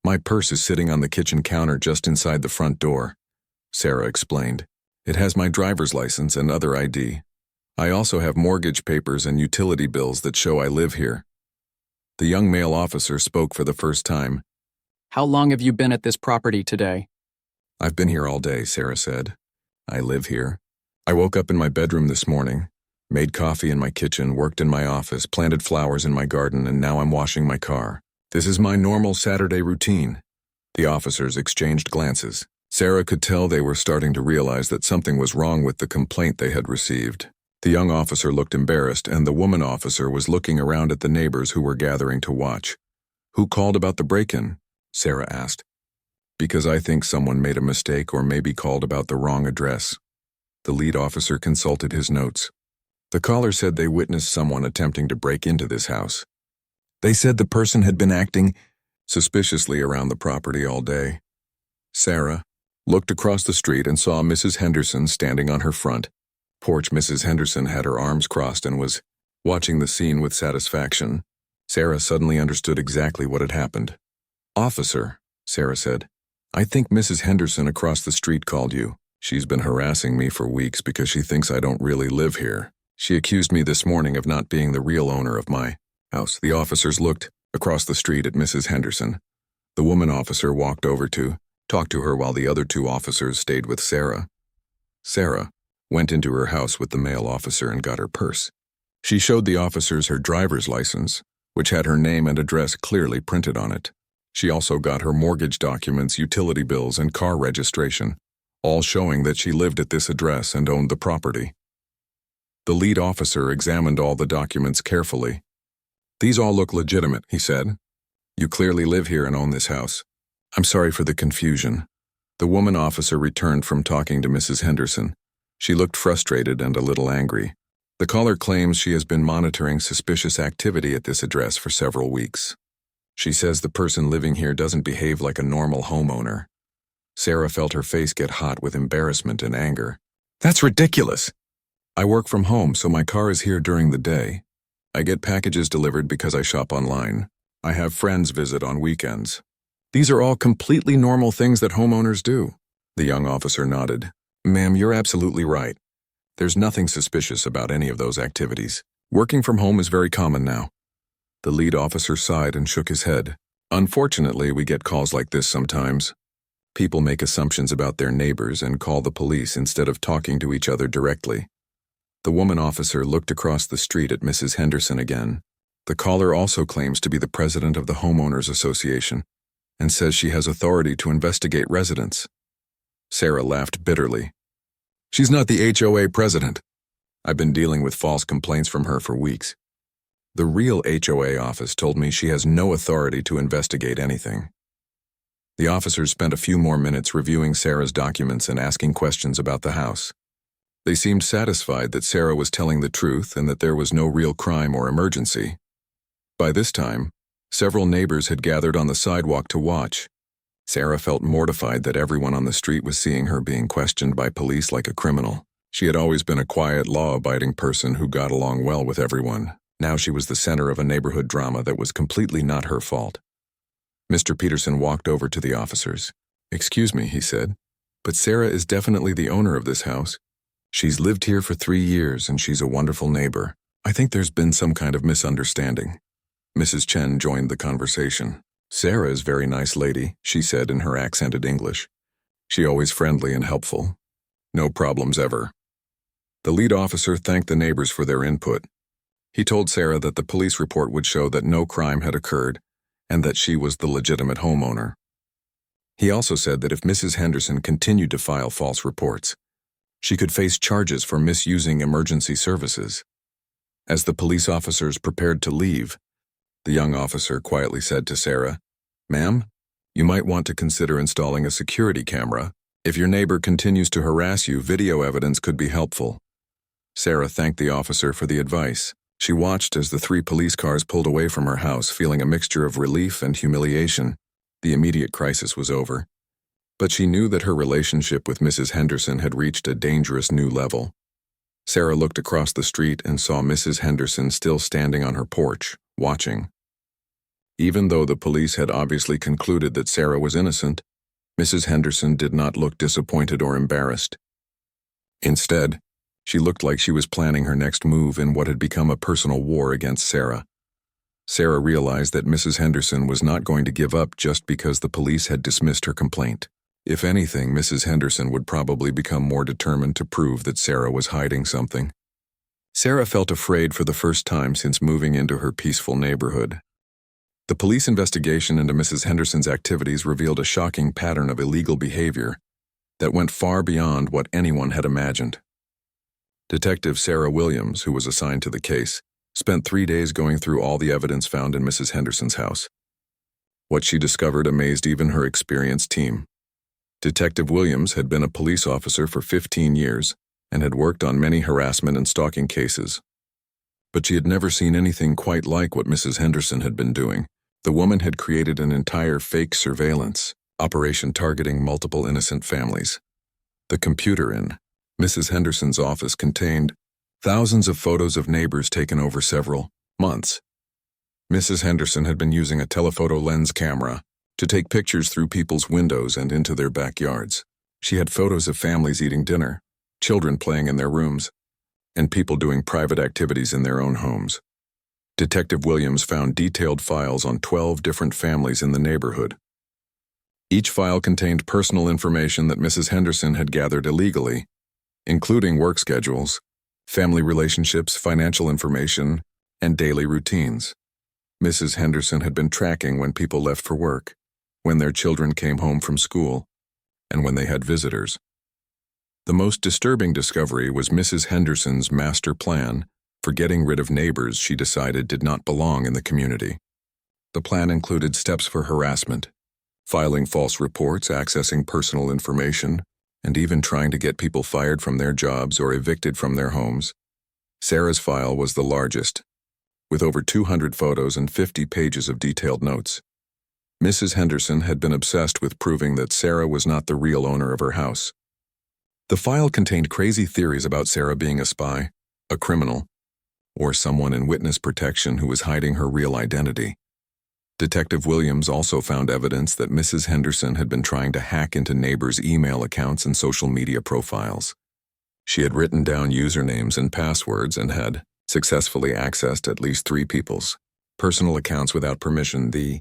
"My purse is sitting on the kitchen counter just inside the front door," Sarah explained. "It has my driver's license and other ID. I also have mortgage papers and utility bills that show I live here." The young male officer spoke for the first time. "How long have you been at this property today?" "I've been here all day," Sarah said. "I live here. I woke up in my bedroom this morning, made coffee in my kitchen, worked in my office, planted flowers in my garden, and now I'm washing my car. This is my normal Saturday routine." The officers exchanged glances. Sarah could tell they were starting to realize that something was wrong with the complaint they had received. The young officer looked embarrassed, and the woman officer was looking around at the neighbors who were gathering to watch. "Who called about the break-in?" Sarah asked. "Because I think someone made a mistake or maybe called about the wrong address." The lead officer consulted his notes. "The caller said they witnessed someone attempting to break into this house. They said the person had been acting suspiciously around the property all day." Sarah looked across the street and saw Mrs. Henderson standing on her front porch. Mrs. Henderson had her arms crossed and was watching the scene with satisfaction. Sarah suddenly understood exactly what had happened. "Officer," Sarah said, "I think Mrs. Henderson across the street called you. She's been harassing me for weeks because she thinks I don't really live here. She accused me this morning of not being the real owner of my house." The officers looked across the street at Mrs. Henderson. The woman officer walked over to talk to her while the other two officers stayed with Sarah. Sarah went into her house with the male officer and got her purse. She showed the officers her driver's license, which had her name and address clearly printed on it. She also got her mortgage documents, utility bills, and car registration, all showing that she lived at this address and owned the property. The lead officer examined all the documents carefully. "These all look legitimate," he said. "You clearly live here and own this house. I'm sorry for the confusion." The woman officer returned from talking to Mrs. Henderson. She looked frustrated and a little angry. "The caller claims she has been monitoring suspicious activity at this address for several weeks. She says the person living here doesn't behave like a normal homeowner." Sarah felt her face get hot with embarrassment and anger. "That's ridiculous. I work from home, so my car is here during the day. I get packages delivered because I shop online. I have friends visit on weekends. These are all completely normal things that homeowners do." The young officer nodded. "Ma'am, you're absolutely right. There's nothing suspicious about any of those activities. Working from home is very common now." The lead officer sighed and shook his head. "Unfortunately, we get calls like this sometimes. People make assumptions about their neighbors and call the police instead of talking to each other directly." The woman officer looked across the street at Mrs. Henderson again. "The caller also claims to be the president of the Homeowners Association and says she has authority to investigate residents." Sarah laughed bitterly. "She's not the HOA president. I've been dealing with false complaints from her for weeks. The real HOA office told me she has no authority to investigate anything." The officers spent a few more minutes reviewing Sarah's documents and asking questions about the house. They seemed satisfied that Sarah was telling the truth and that there was no real crime or emergency. By this time, several neighbors had gathered on the sidewalk to watch. Sarah felt mortified that everyone on the street was seeing her being questioned by police like a criminal. She had always been a quiet, law-abiding person who got along well with everyone. Now she was the center of a neighborhood drama that was completely not her fault. Mr. Peterson walked over to the officers. "Excuse me," he said, "but Sarah is definitely the owner of this house. She's lived here for 3 years and she's a wonderful neighbor. I think there's been some kind of misunderstanding." Mrs. Chen joined the conversation. "Sarah is a very nice lady," she said in her accented English. "She always friendly and helpful. No problems ever." The lead officer thanked the neighbors for their input. He told Sarah that the police report would show that no crime had occurred and that she was the legitimate homeowner. He also said that if Mrs. Henderson continued to file false reports, she could face charges for misusing emergency services. As the police officers prepared to leave, the young officer quietly said to Sarah, "Ma'am, you might want to consider installing a security camera. If your neighbor continues to harass you, video evidence could be helpful." Sarah thanked the officer for the advice. She watched as the 3 police cars pulled away from her house, feeling a mixture of relief and humiliation. The immediate crisis was over. But she knew that her relationship with Mrs. Henderson had reached a dangerous new level. Sarah looked across the street and saw Mrs. Henderson still standing on her porch, watching. Even though the police had obviously concluded that Sarah was innocent, Mrs. Henderson did not look disappointed or embarrassed. Instead, she looked like she was planning her next move in what had become a personal war against Sarah. Sarah realized that Mrs. Henderson was not going to give up just because the police had dismissed her complaint. If anything, Mrs. Henderson would probably become more determined to prove that Sarah was hiding something. Sarah felt afraid for the first time since moving into her peaceful neighborhood. The police investigation into Mrs. Henderson's activities revealed a shocking pattern of illegal behavior that went far beyond what anyone had imagined. Detective Sarah Williams, who was assigned to the case, spent 3 days going through all the evidence found in Mrs. Henderson's house. What she discovered amazed even her experienced team. Detective Williams had been a police officer for 15 years and had worked on many harassment and stalking cases. But she had never seen anything quite like what Mrs. Henderson had been doing. The woman had created an entire fake surveillance operation targeting multiple innocent families. The computer in Mrs. Henderson's office contained thousands of photos of neighbors taken over several months. Mrs. Henderson had been using a telephoto lens camera to take pictures through people's windows and into their backyards. She had photos of families eating dinner, children playing in their rooms, and people doing private activities in their own homes. Detective Williams found detailed files on 12 different families in the neighborhood. Each file contained personal information that Mrs. Henderson had gathered illegally, including work schedules, family relationships, financial information, and daily routines. Mrs. Henderson had been tracking when people left for work, when their children came home from school, and when they had visitors. The most disturbing discovery was Mrs. Henderson's master plan for getting rid of neighbors she decided did not belong in the community. The plan included steps for harassment, filing false reports, accessing personal information, and even trying to get people fired from their jobs or evicted from their homes. Sarah's file was the largest, with over 200 photos and 50 pages of detailed notes. Mrs. Henderson had been obsessed with proving that Sarah was not the real owner of her house. The file contained crazy theories about Sarah being a spy, a criminal, or someone in witness protection who was hiding her real identity. Detective Williams also found evidence that Mrs. Henderson had been trying to hack into neighbors' email accounts and social media profiles. She had written down usernames and passwords and had successfully accessed at least 3 people's personal accounts without permission. The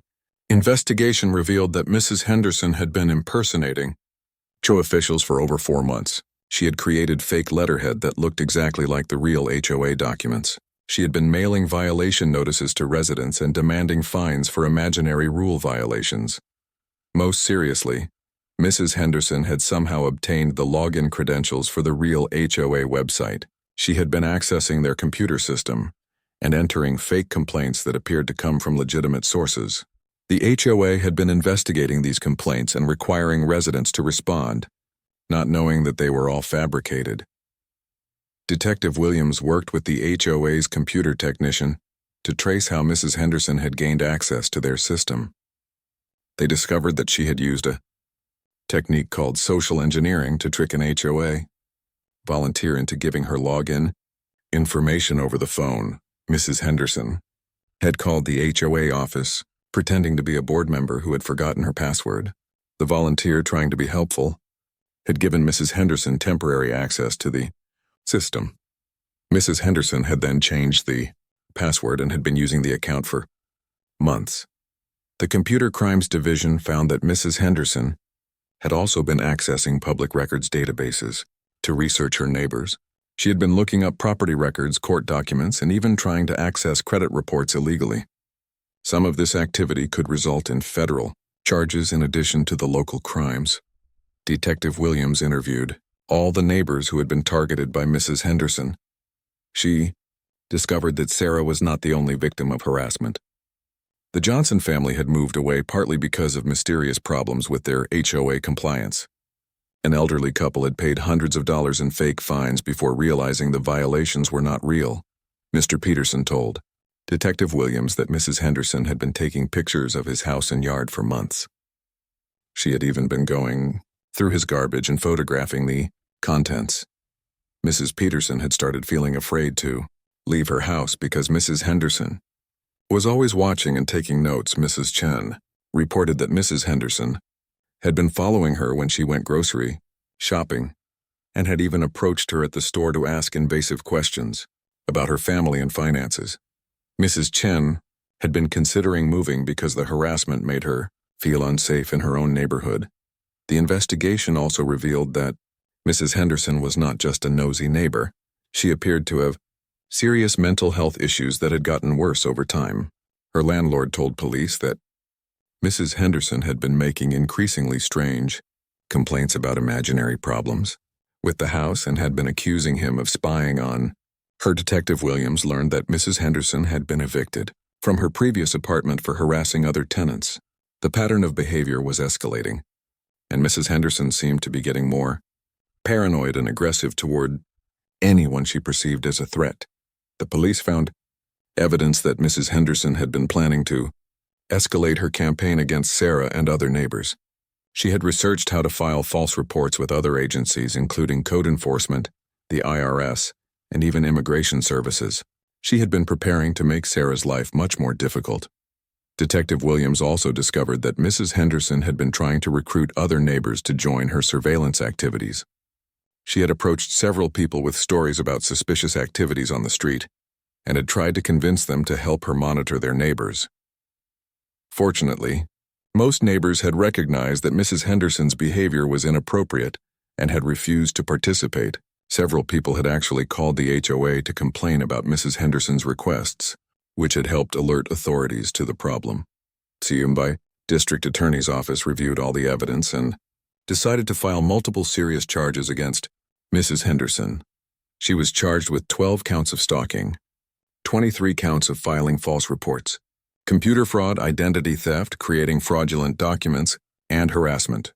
investigation revealed that Mrs. Henderson had been impersonating HOA officials for over 4 months. She had created fake letterhead that looked exactly like the real HOA documents. She had been mailing violation notices to residents and demanding fines for imaginary rule violations. Most seriously, Mrs. Henderson had somehow obtained the login credentials for the real HOA website. She had been accessing their computer system and entering fake complaints that appeared to come from legitimate sources. The HOA had been investigating these complaints and requiring residents to respond, not knowing that they were all fabricated. Detective Williams worked with the HOA's computer technician to trace how Mrs. Henderson had gained access to their system. They discovered that she had used a technique called social engineering to trick an HOA volunteer into giving her login information over the phone. Mrs. Henderson had called the HOA office, pretending to be a board member who had forgotten her password. The volunteer, trying to be helpful, had given Mrs. Henderson temporary access to the system. Mrs. Henderson had then changed the password and had been using the account for months. The Computer Crimes Division found that Mrs. Henderson had also been accessing public records databases to research her neighbors. She had been looking up property records, court documents, and even trying to access credit reports illegally. Some of this activity could result in federal charges in addition to the local crimes. Detective Williams interviewed all the neighbors who had been targeted by Mrs. Henderson. She discovered that Sarah was not the only victim of harassment. The Johnson family had moved away partly because of mysterious problems with their HOA compliance. An elderly couple had paid hundreds of dollars in fake fines before realizing the violations were not real. Mr. Peterson told Detective Williams that Mrs. Henderson had been taking pictures of his house and yard for months. She had even been going through his garbage and photographing the contents. Mrs. Peterson had started feeling afraid to leave her house because Mrs. Henderson was always watching and taking notes. Mrs. Chen reported that Mrs. Henderson had been following her when she went grocery shopping and had even approached her at the store to ask invasive questions about her family and finances. Mrs. Chen had been considering moving because the harassment made her feel unsafe in her own neighborhood. The investigation also revealed that Mrs. Henderson was not just a nosy neighbor. She appeared to have serious mental health issues that had gotten worse over time. Her landlord told police that Mrs. Henderson had been making increasingly strange complaints about imaginary problems with the house and had been accusing him of spying on her. Detective Williams learned that Mrs. Henderson had been evicted from her previous apartment for harassing other tenants. The pattern of behavior was escalating, and Mrs. Henderson seemed to be getting more paranoid and aggressive toward anyone she perceived as a threat. The police found evidence that Mrs. Henderson had been planning to escalate her campaign against Sarah and other neighbors. She had researched how to file false reports with other agencies, including code enforcement, the IRS, and even immigration services. She had been preparing to make Sarah's life much more difficult. Detective Williams also discovered that Mrs. Henderson had been trying to recruit other neighbors to join her surveillance activities. She had approached several people with stories about suspicious activities on the street and had tried to convince them to help her monitor their neighbors. Fortunately, most neighbors had recognized that Mrs. Henderson's behavior was inappropriate and had refused to participate. Several people had actually called the HOA to complain about Mrs. Henderson's requests, which had helped alert authorities to the problem. The district attorney's office reviewed all the evidence and decided to file multiple serious charges against Mrs. Henderson. She was charged with 12 counts of stalking, 23 counts of filing false reports, computer fraud, identity theft, creating fraudulent documents, and harassment.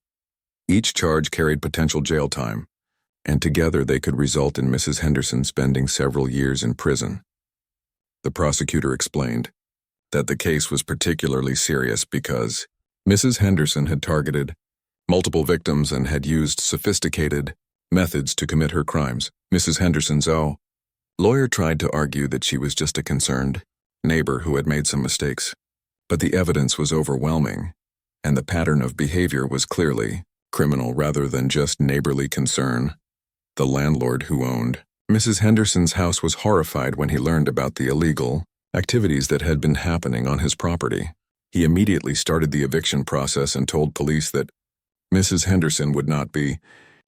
Each charge carried potential jail time, and together they could result in Mrs. Henderson spending several years in prison. The prosecutor explained that the case was particularly serious because Mrs. Henderson had targeted multiple victims and had used sophisticated methods to commit her crimes. Mrs. Henderson's lawyer tried to argue that she was just a concerned neighbor who had made some mistakes, but the evidence was overwhelming, and the pattern of behavior was clearly criminal rather than just neighborly concern. The landlord who owned Mrs. Henderson's house was horrified when he learned about the illegal activities that had been happening on his property. He immediately started the eviction process and told police that Mrs. Henderson would not be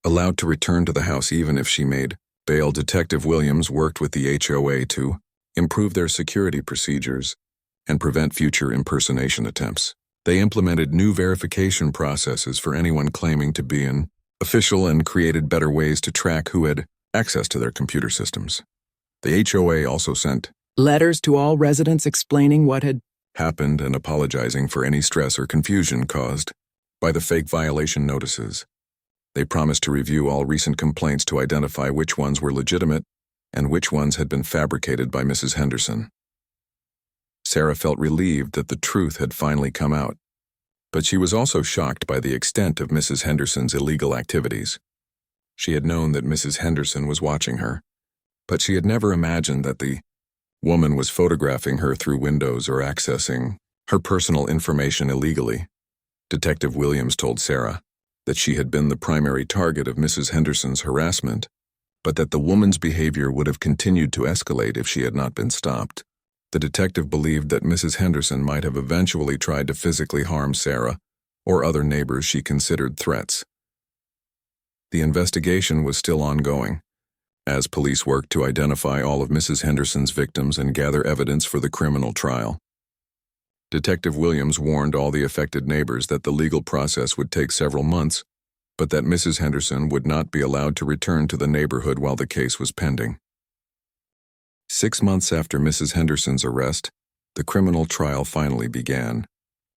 allowed to return to the house even if she made bail. Detective Williams worked with the HOA to improve their security procedures and prevent future impersonation attempts. They implemented new verification processes for anyone claiming to be an official and created better ways to track who had access to their computer systems. The HOA also sent letters to all residents explaining what had happened and apologizing for any stress or confusion caused by the fake violation notices. They promised to review all recent complaints to identify which ones were legitimate and which ones had been fabricated by Mrs. Henderson. Sarah felt relieved that the truth had finally come out, but she was also shocked by the extent of Mrs. Henderson's illegal activities. She had known that Mrs. Henderson was watching her, but she had never imagined that the woman was photographing her through windows or accessing her personal information illegally. Detective Williams told Sarah that she had been the primary target of Mrs. Henderson's harassment, but that the woman's behavior would have continued to escalate if she had not been stopped. The detective believed that Mrs. Henderson might have eventually tried to physically harm Sarah or other neighbors she considered threats. The investigation was still ongoing, as police worked to identify all of Mrs. Henderson's victims and gather evidence for the criminal trial. Detective Williams warned all the affected neighbors that the legal process would take several months, but that Mrs. Henderson would not be allowed to return to the neighborhood while the case was pending. 6 months after Mrs. Henderson's arrest, the criminal trial finally began.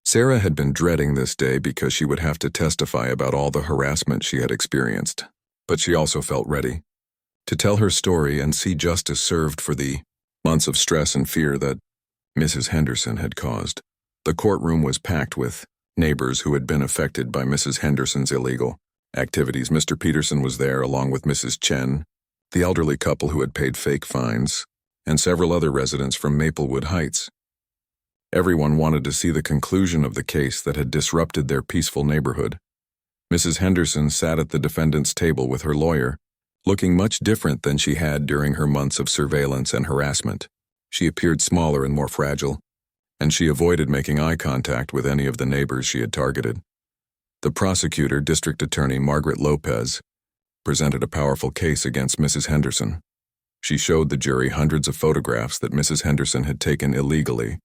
Sarah had been dreading this day because she would have to testify about all the harassment she had experienced, but she also felt ready to tell her story and see justice served for the months of stress and fear that Mrs. Henderson had caused. The courtroom was packed with neighbors who had been affected by Mrs. Henderson's illegal activities. Mr. Peterson was there along with Mrs. Chen, the elderly couple who had paid fake fines, and several other residents from Maplewood Heights. Everyone wanted to see the conclusion of the case that had disrupted their peaceful neighborhood. Mrs. Henderson sat at the defendant's table with her lawyer, looking much different than she had during her months of surveillance and harassment. She appeared smaller and more fragile, and she avoided making eye contact with any of the neighbors she had targeted. The prosecutor, District Attorney Margaret Lopez, presented a powerful case against Mrs. Henderson. She showed the jury hundreds of photographs that Mrs. Henderson had taken illegally,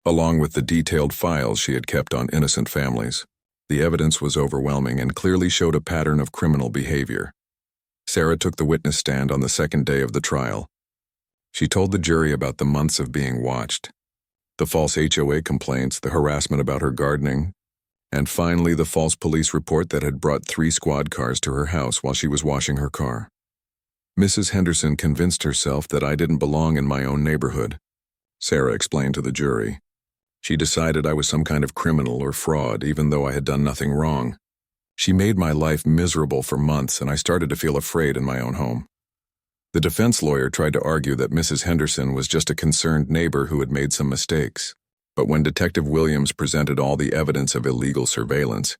along with the detailed files she had kept on innocent families. The evidence was overwhelming and clearly showed a pattern of criminal behavior. Sarah took the witness stand on the second day of the trial. She told the jury about the months of being watched, the false HOA complaints, the harassment about her gardening, and finally the false police report that had brought 3 squad cars to her house while she was washing her car. Mrs. Henderson convinced herself that I didn't belong in my own neighborhood, Sarah explained to the jury. She decided I was some kind of criminal or fraud, even though I had done nothing wrong. She made my life miserable for months, and I started to feel afraid in my own home. The defense lawyer tried to argue that Mrs. Henderson was just a concerned neighbor who had made some mistakes. But when Detective Williams presented all the evidence of illegal surveillance,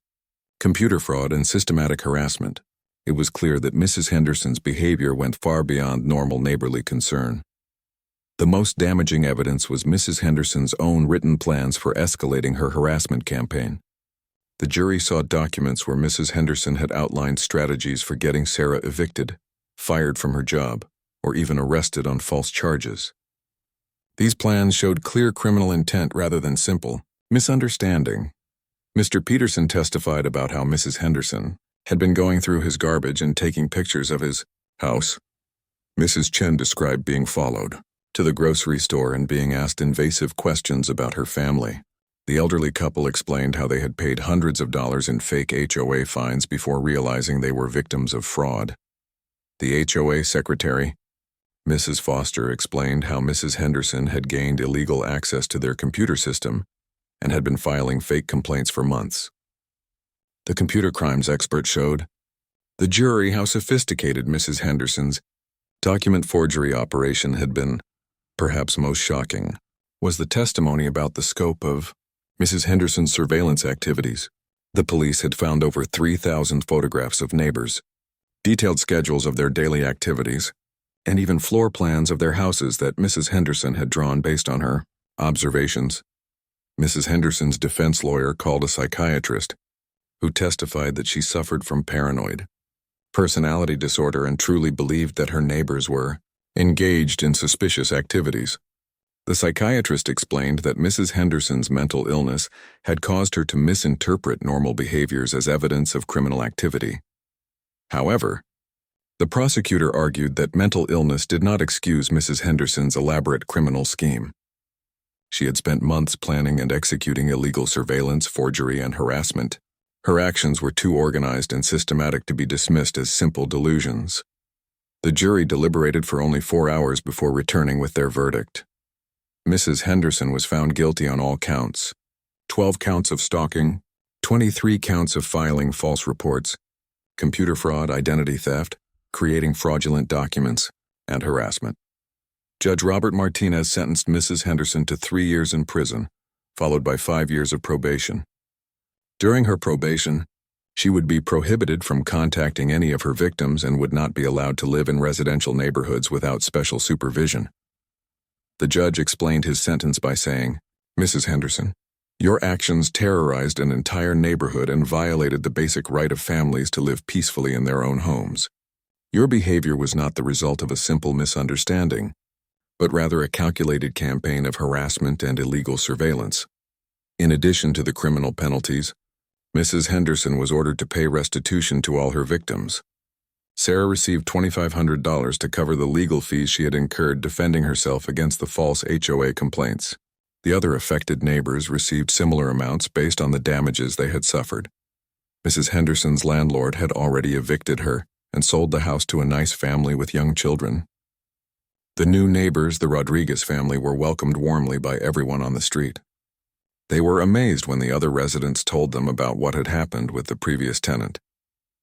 computer fraud, and systematic harassment, it was clear that Mrs. Henderson's behavior went far beyond normal neighborly concern. The most damaging evidence was Mrs. Henderson's own written plans for escalating her harassment campaign. The jury saw documents where Mrs. Henderson had outlined strategies for getting Sarah evicted, fired from her job, or even arrested on false charges. These plans showed clear criminal intent rather than simple misunderstanding. Mr. Peterson testified about how Mrs. Henderson had been going through his garbage and taking pictures of his house. Mrs. Chen described being followed to the grocery store and being asked invasive questions about her family. The elderly couple explained how they had paid hundreds of dollars in fake HOA fines before realizing they were victims of fraud. The HOA secretary, Mrs. Foster, explained how Mrs. Henderson had gained illegal access to their computer system and had been filing fake complaints for months. The computer crimes expert showed the jury how sophisticated Mrs. Henderson's document forgery operation had been. Perhaps most shocking was the testimony about the scope of Mrs. Henderson's surveillance activities. The police had found over 3,000 photographs of neighbors, detailed schedules of their daily activities, and even floor plans of their houses that Mrs. Henderson had drawn based on her observations. Mrs. Henderson's defense lawyer called a psychiatrist who testified that she suffered from paranoid personality disorder and truly believed that her neighbors were engaged in suspicious activities. The psychiatrist explained that Mrs. Henderson's mental illness had caused her to misinterpret normal behaviors as evidence of criminal activity. However, the prosecutor argued that mental illness did not excuse Mrs. Henderson's elaborate criminal scheme. She had spent months planning and executing illegal surveillance, forgery, and harassment. Her actions were too organized and systematic to be dismissed as simple delusions. The jury deliberated for only 4 hours before returning with their verdict. Mrs. Henderson was found guilty on all counts: 12 counts of stalking, 23 counts of filing false reports, computer fraud, identity theft, creating fraudulent documents, and harassment. Judge Robert Martinez sentenced Mrs. Henderson to 3 years in prison, followed by 5 years of probation. During her probation, she would be prohibited from contacting any of her victims and would not be allowed to live in residential neighborhoods without special supervision. The judge explained his sentence by saying, "Mrs. Henderson, your actions terrorized an entire neighborhood and violated the basic right of families to live peacefully in their own homes. Your behavior was not the result of a simple misunderstanding, but rather a calculated campaign of harassment and illegal surveillance." In addition to the criminal penalties, Mrs. Henderson was ordered to pay restitution to all her victims. Sarah received $2,500 to cover the legal fees she had incurred defending herself against the false HOA complaints. The other affected neighbors received similar amounts based on the damages they had suffered. Mrs. Henderson's landlord had already evicted her and sold the house to a nice family with young children. The new neighbors, the Rodriguez family, were welcomed warmly by everyone on the street. They were amazed when the other residents told them about what had happened with the previous tenant.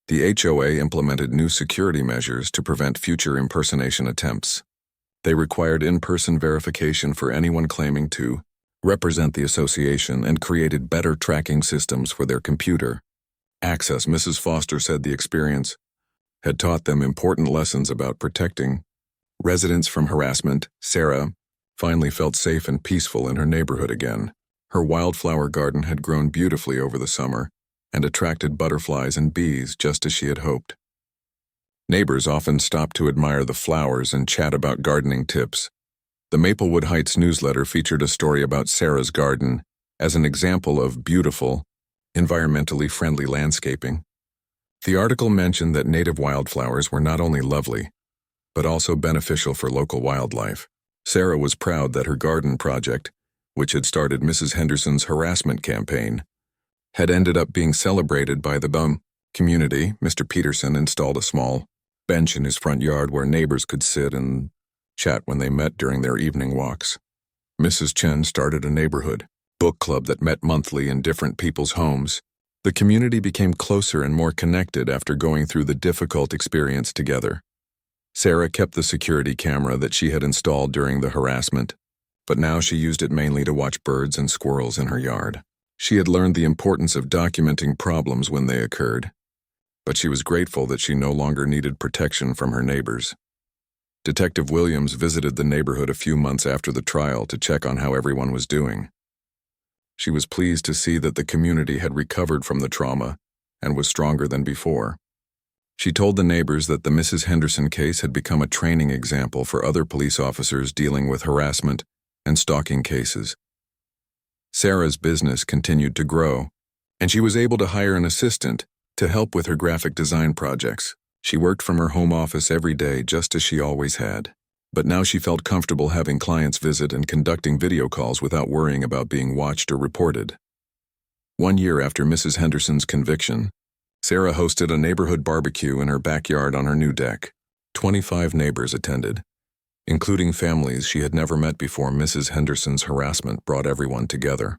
The HOA implemented new security measures to prevent future impersonation attempts. They required in-person verification for anyone claiming to represent the association and created better tracking systems for their computer access. Mrs. Foster said the experience had taught them important lessons about protecting residents from harassment. Sarah finally felt safe and peaceful in her neighborhood again. Her wildflower garden had grown beautifully over the summer and attracted butterflies and bees just as she had hoped. Neighbors often stopped to admire the flowers and chat about gardening tips. The Maplewood Heights newsletter featured a story about Sarah's garden as an example of beautiful, environmentally friendly landscaping. The article mentioned that native wildflowers were not only lovely, but also beneficial for local wildlife. Sarah was proud that her garden project, which had started Mrs. Henderson's harassment campaign, had ended up being celebrated by the community. Mr. Peterson installed a small bench in his front yard where neighbors could sit and chat when they met during their evening walks. Mrs. Chen started a neighborhood book club that met monthly in different people's homes. The community became closer and more connected after going through the difficult experience together. Sarah kept the security camera that she had installed during the harassment, but now she used it mainly to watch birds and squirrels in her yard. She had learned the importance of documenting problems when they occurred, but she was grateful that she no longer needed protection from her neighbors. Detective Williams visited the neighborhood a few months after the trial to check on how everyone was doing. She was pleased to see that the community had recovered from the trauma and was stronger than before. She told the neighbors that the Mrs. Henderson case had become a training example for other police officers dealing with harassment and stalking cases. Sarah's business continued to grow, and she was able to hire an assistant to help with her graphic design projects. She worked from her home office every day just as she always had, but now she felt comfortable having clients visit and conducting video calls without worrying about being watched or reported. 1 year after Mrs. Henderson's conviction, Sarah hosted a neighborhood barbecue in her backyard on her new deck. 25 neighbors attended, including families she had never met before. Mrs. Henderson's harassment brought everyone together.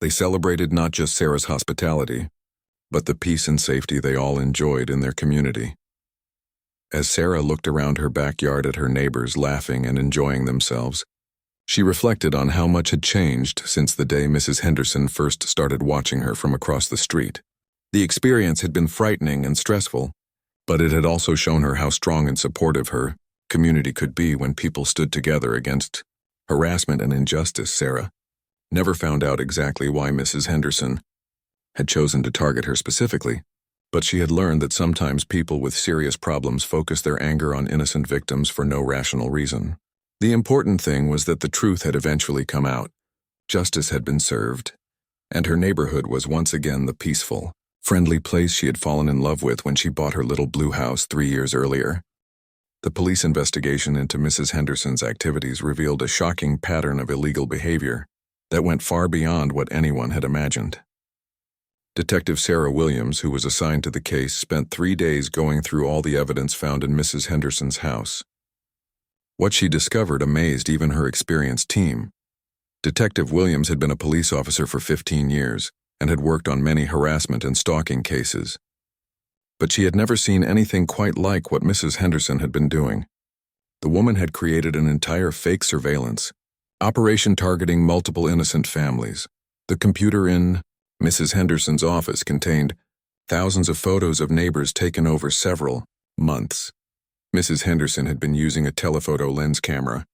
They celebrated not just Sarah's hospitality, but the peace and safety they all enjoyed in their community. As Sarah looked around her backyard at her neighbors laughing and enjoying themselves, she reflected on how much had changed since the day Mrs. Henderson first started watching her from across the street. The experience had been frightening and stressful, but it had also shown her how strong and supportive her community could be when people stood together against harassment and injustice. Sarah never found out exactly why Mrs. Henderson had chosen to target her specifically, but she had learned that sometimes people with serious problems focus their anger on innocent victims for no rational reason. The important thing was that the truth had eventually come out, justice had been served, and her neighborhood was once again the peaceful, friendly place she had fallen in love with when she bought her little blue house 3 years earlier. The police investigation into Mrs. Henderson's activities revealed a shocking pattern of illegal behavior that went far beyond what anyone had imagined. Detective Sarah Williams, who was assigned to the case, spent 3 days going through all the evidence found in Mrs. Henderson's house. What she discovered amazed even her experienced team. Detective Williams had been a police officer for 15 years and had worked on many harassment and stalking cases. But she had never seen anything quite like what Mrs. Henderson had been doing. The woman had created an entire fake surveillance operation targeting multiple innocent families. The computer in Mrs. Henderson's office contained thousands of photos of neighbors taken over several months. Mrs. Henderson had been using a telephoto lens camera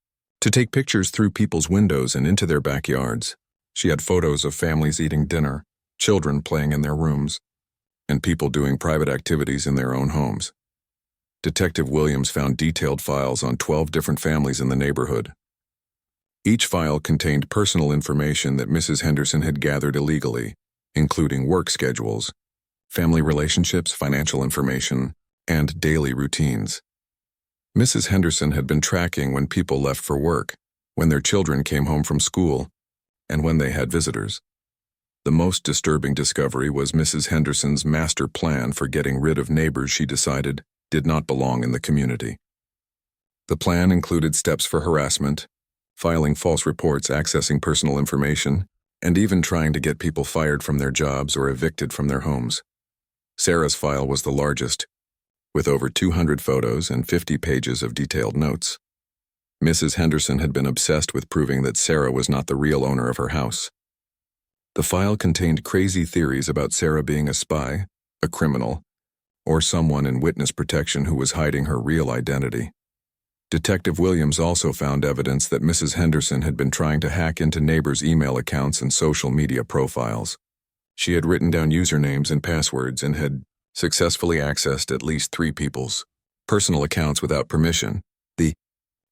to take pictures through people's windows and into their backyards. She had photos of families eating dinner, children playing in their rooms, and people doing private activities in their own homes. Detective Williams found detailed files on 12 different families in the neighborhood. Each file contained personal information that Mrs. Henderson had gathered illegally, including work schedules, family relationships, financial information, and daily routines. Mrs. Henderson had been tracking when people left for work, when their children came home from school, and when they had visitors. The most disturbing discovery was Mrs. Henderson's master plan for getting rid of neighbors she decided did not belong in the community. The plan included steps for harassment, filing false reports, accessing personal information, and even trying to get people fired from their jobs or evicted from their homes. Sarah's file was the largest, with over 200 photos and 50 pages of detailed notes. Mrs. Henderson had been obsessed with proving that Sarah was not the real owner of her house. The file contained crazy theories about Sarah being a spy, a criminal, or someone in witness protection who was hiding her real identity. Detective Williams also found evidence that Mrs. Henderson had been trying to hack into neighbors' email accounts and social media profiles. She had written down usernames and passwords and had successfully accessed at least 3 people's personal accounts without permission. The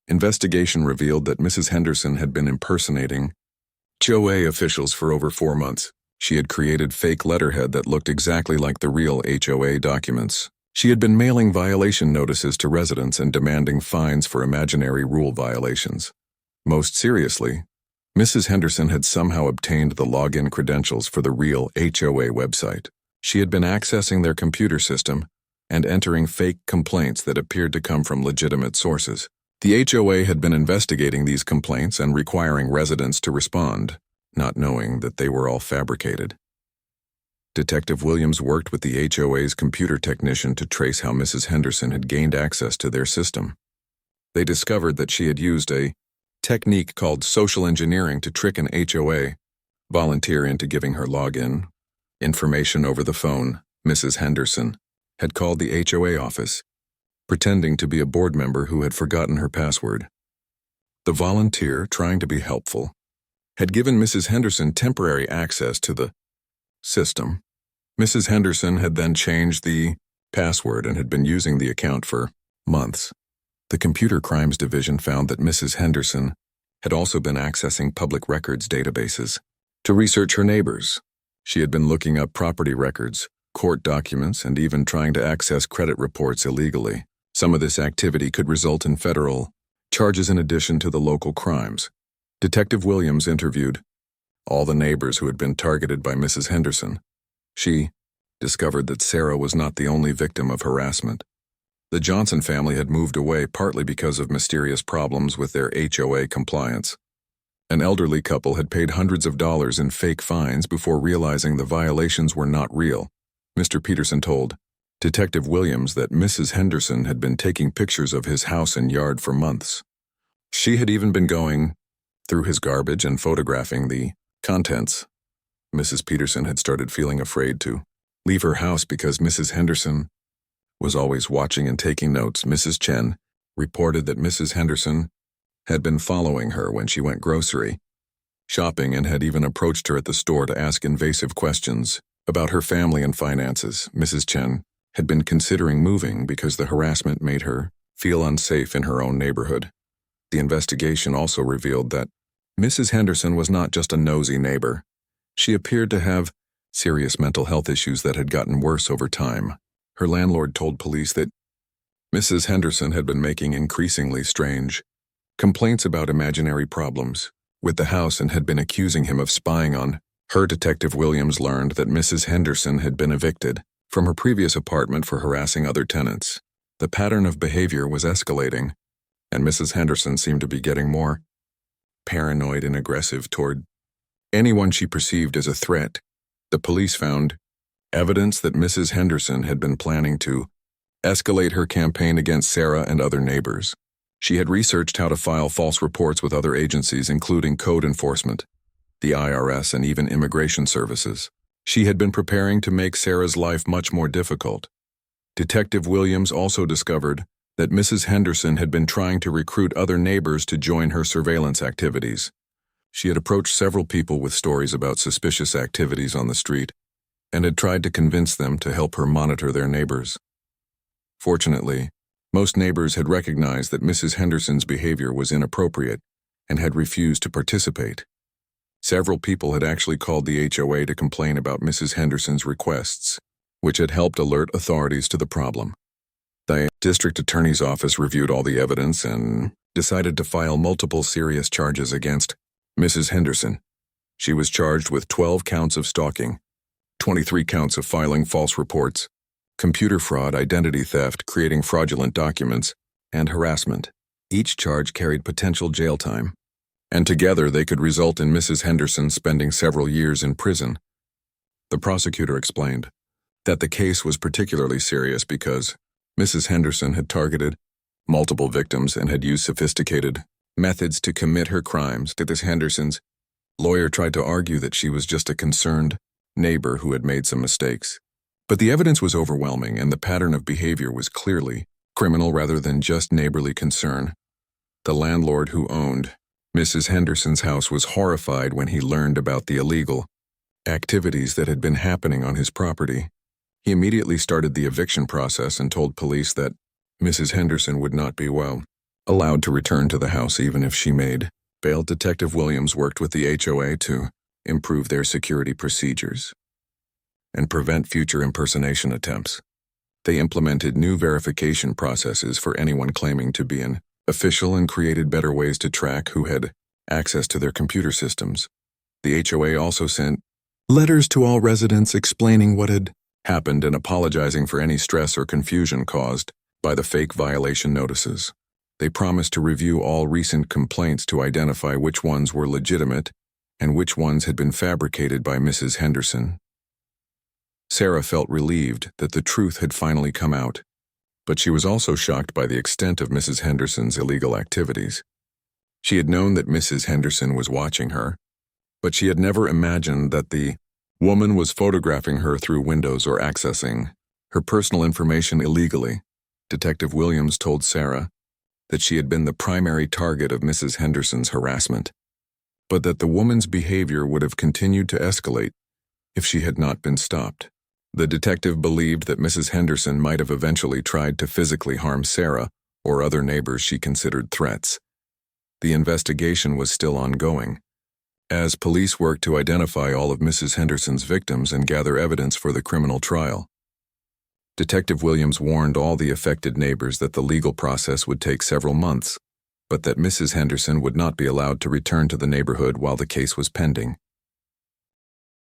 investigation revealed that Mrs. Henderson had been impersonating HOA officials for over 4 months. She had created fake letterhead that looked exactly like the real HOA documents. She had been mailing violation notices to residents and demanding fines for imaginary rule violations. Most seriously, Mrs. Henderson had somehow obtained the login credentials for the real HOA website. She had been accessing their computer system and entering fake complaints that appeared to come from legitimate sources. The HOA had been investigating these complaints and requiring residents to respond, not knowing that they were all fabricated. Detective Williams worked with the HOA's computer technician to trace how Mrs. Henderson had gained access to their system. They discovered that she had used a technique called social engineering to trick an HOA volunteer into giving her login information over the phone. Mrs. Henderson had called the HOA office, pretending to be a board member who had forgotten her password. The volunteer, trying to be helpful, had given Mrs. Henderson temporary access to the system. Mrs. Henderson had then changed the password and had been using the account for months. The Computer Crimes Division found that Mrs. Henderson had also been accessing public records databases to research her neighbors. She had been looking up property records, court documents, and even trying to access credit reports illegally. Some of this activity could result in federal charges in addition to the local crimes. Detective Williams interviewed all the neighbors who had been targeted by Mrs. Henderson. She discovered that Sarah was not the only victim of harassment. The Johnson family had moved away partly because of mysterious problems with their HOA compliance. An elderly couple had paid hundreds of dollars in fake fines before realizing the violations were not real. Mr. Peterson told Detective Williams that Mrs. Henderson had been taking pictures of his house and yard for months. She had even been going through his garbage and photographing the contents. Mrs. Peterson had started feeling afraid to leave her house because Mrs. Henderson was always watching and taking notes. Mrs. Chen reported that Mrs. Henderson had been following her when she went grocery shopping and had even approached her at the store to ask invasive questions about her family and finances. Mrs. Chen had been considering moving because the harassment made her feel unsafe in her own neighborhood. The investigation also revealed that Mrs. Henderson was not just a nosy neighbor. She appeared to have serious mental health issues that had gotten worse over time. Her landlord told police that Mrs. Henderson had been making increasingly strange complaints about imaginary problems with the house and had been accusing him of spying on her. Detective Williams learned that Mrs. Henderson had been evicted from her previous apartment for harassing other tenants. The pattern of behavior was escalating, and Mrs. Henderson seemed to be getting more paranoid and aggressive toward anyone she perceived as a threat. The police found evidence that Mrs. Henderson had been planning to escalate her campaign against Sarah and other neighbors. She had researched how to file false reports with other agencies, including code enforcement, the IRS, and even immigration services. She had been preparing to make Sarah's life much more difficult. Detective Williams also discovered that Mrs. Henderson had been trying to recruit other neighbors to join her surveillance activities. She had approached several people with stories about suspicious activities on the street and had tried to convince them to help her monitor their neighbors. Fortunately, most neighbors had recognized that Mrs. Henderson's behavior was inappropriate and had refused to participate. Several people had actually called the HOA to complain about Mrs. Henderson's requests, which had helped alert authorities to the problem. The district attorney's office reviewed all the evidence and decided to file multiple serious charges against Mrs. Henderson. She was charged with 12 counts of stalking, 23 counts of filing false reports, computer fraud, identity theft, creating fraudulent documents, and harassment. Each charge carried potential jail time. and together they could result in Mrs. Henderson spending several years in prison. The prosecutor explained that the case was particularly serious because Mrs. Henderson had targeted multiple victims and had used sophisticated methods to commit her crimes. Mrs. Henderson's lawyer tried to argue that she was just a concerned neighbor who had made some mistakes. But the evidence was overwhelming, and the pattern of behavior was clearly criminal rather than just neighborly concern. The landlord who owned Mrs. Henderson's house was horrified when he learned about the illegal activities that had been happening on his property. He immediately started the eviction process and told police that Mrs. Henderson would not be allowed to return to the house even if she made bail. Detective Williams worked with the HOA to improve their security procedures and prevent future impersonation attempts. They implemented new verification processes for anyone claiming to be an official and created better ways to track who had access to their computer systems. The HOA also sent letters to all residents explaining what had happened and apologizing for any stress or confusion caused by the fake violation notices. They promised to review all recent complaints to identify which ones were legitimate and which ones had been fabricated by Mrs. Henderson. Sarah felt relieved that the truth had finally come out, but she was also shocked by the extent of Mrs. Henderson's illegal activities. She had known that Mrs. Henderson was watching her, but she had never imagined that the woman was photographing her through windows or accessing her personal information illegally. Detective Williams told Sarah that she had been the primary target of Mrs. Henderson's harassment, but that the woman's behavior would have continued to escalate if she had not been stopped. The detective believed that Mrs. Henderson might have eventually tried to physically harm Sarah or other neighbors she considered threats. The investigation was still ongoing, as police worked to identify all of Mrs. Henderson's victims and gather evidence for the criminal trial. Detective Williams warned all the affected neighbors that the legal process would take several months, but that Mrs. Henderson would not be allowed to return to the neighborhood while the case was pending.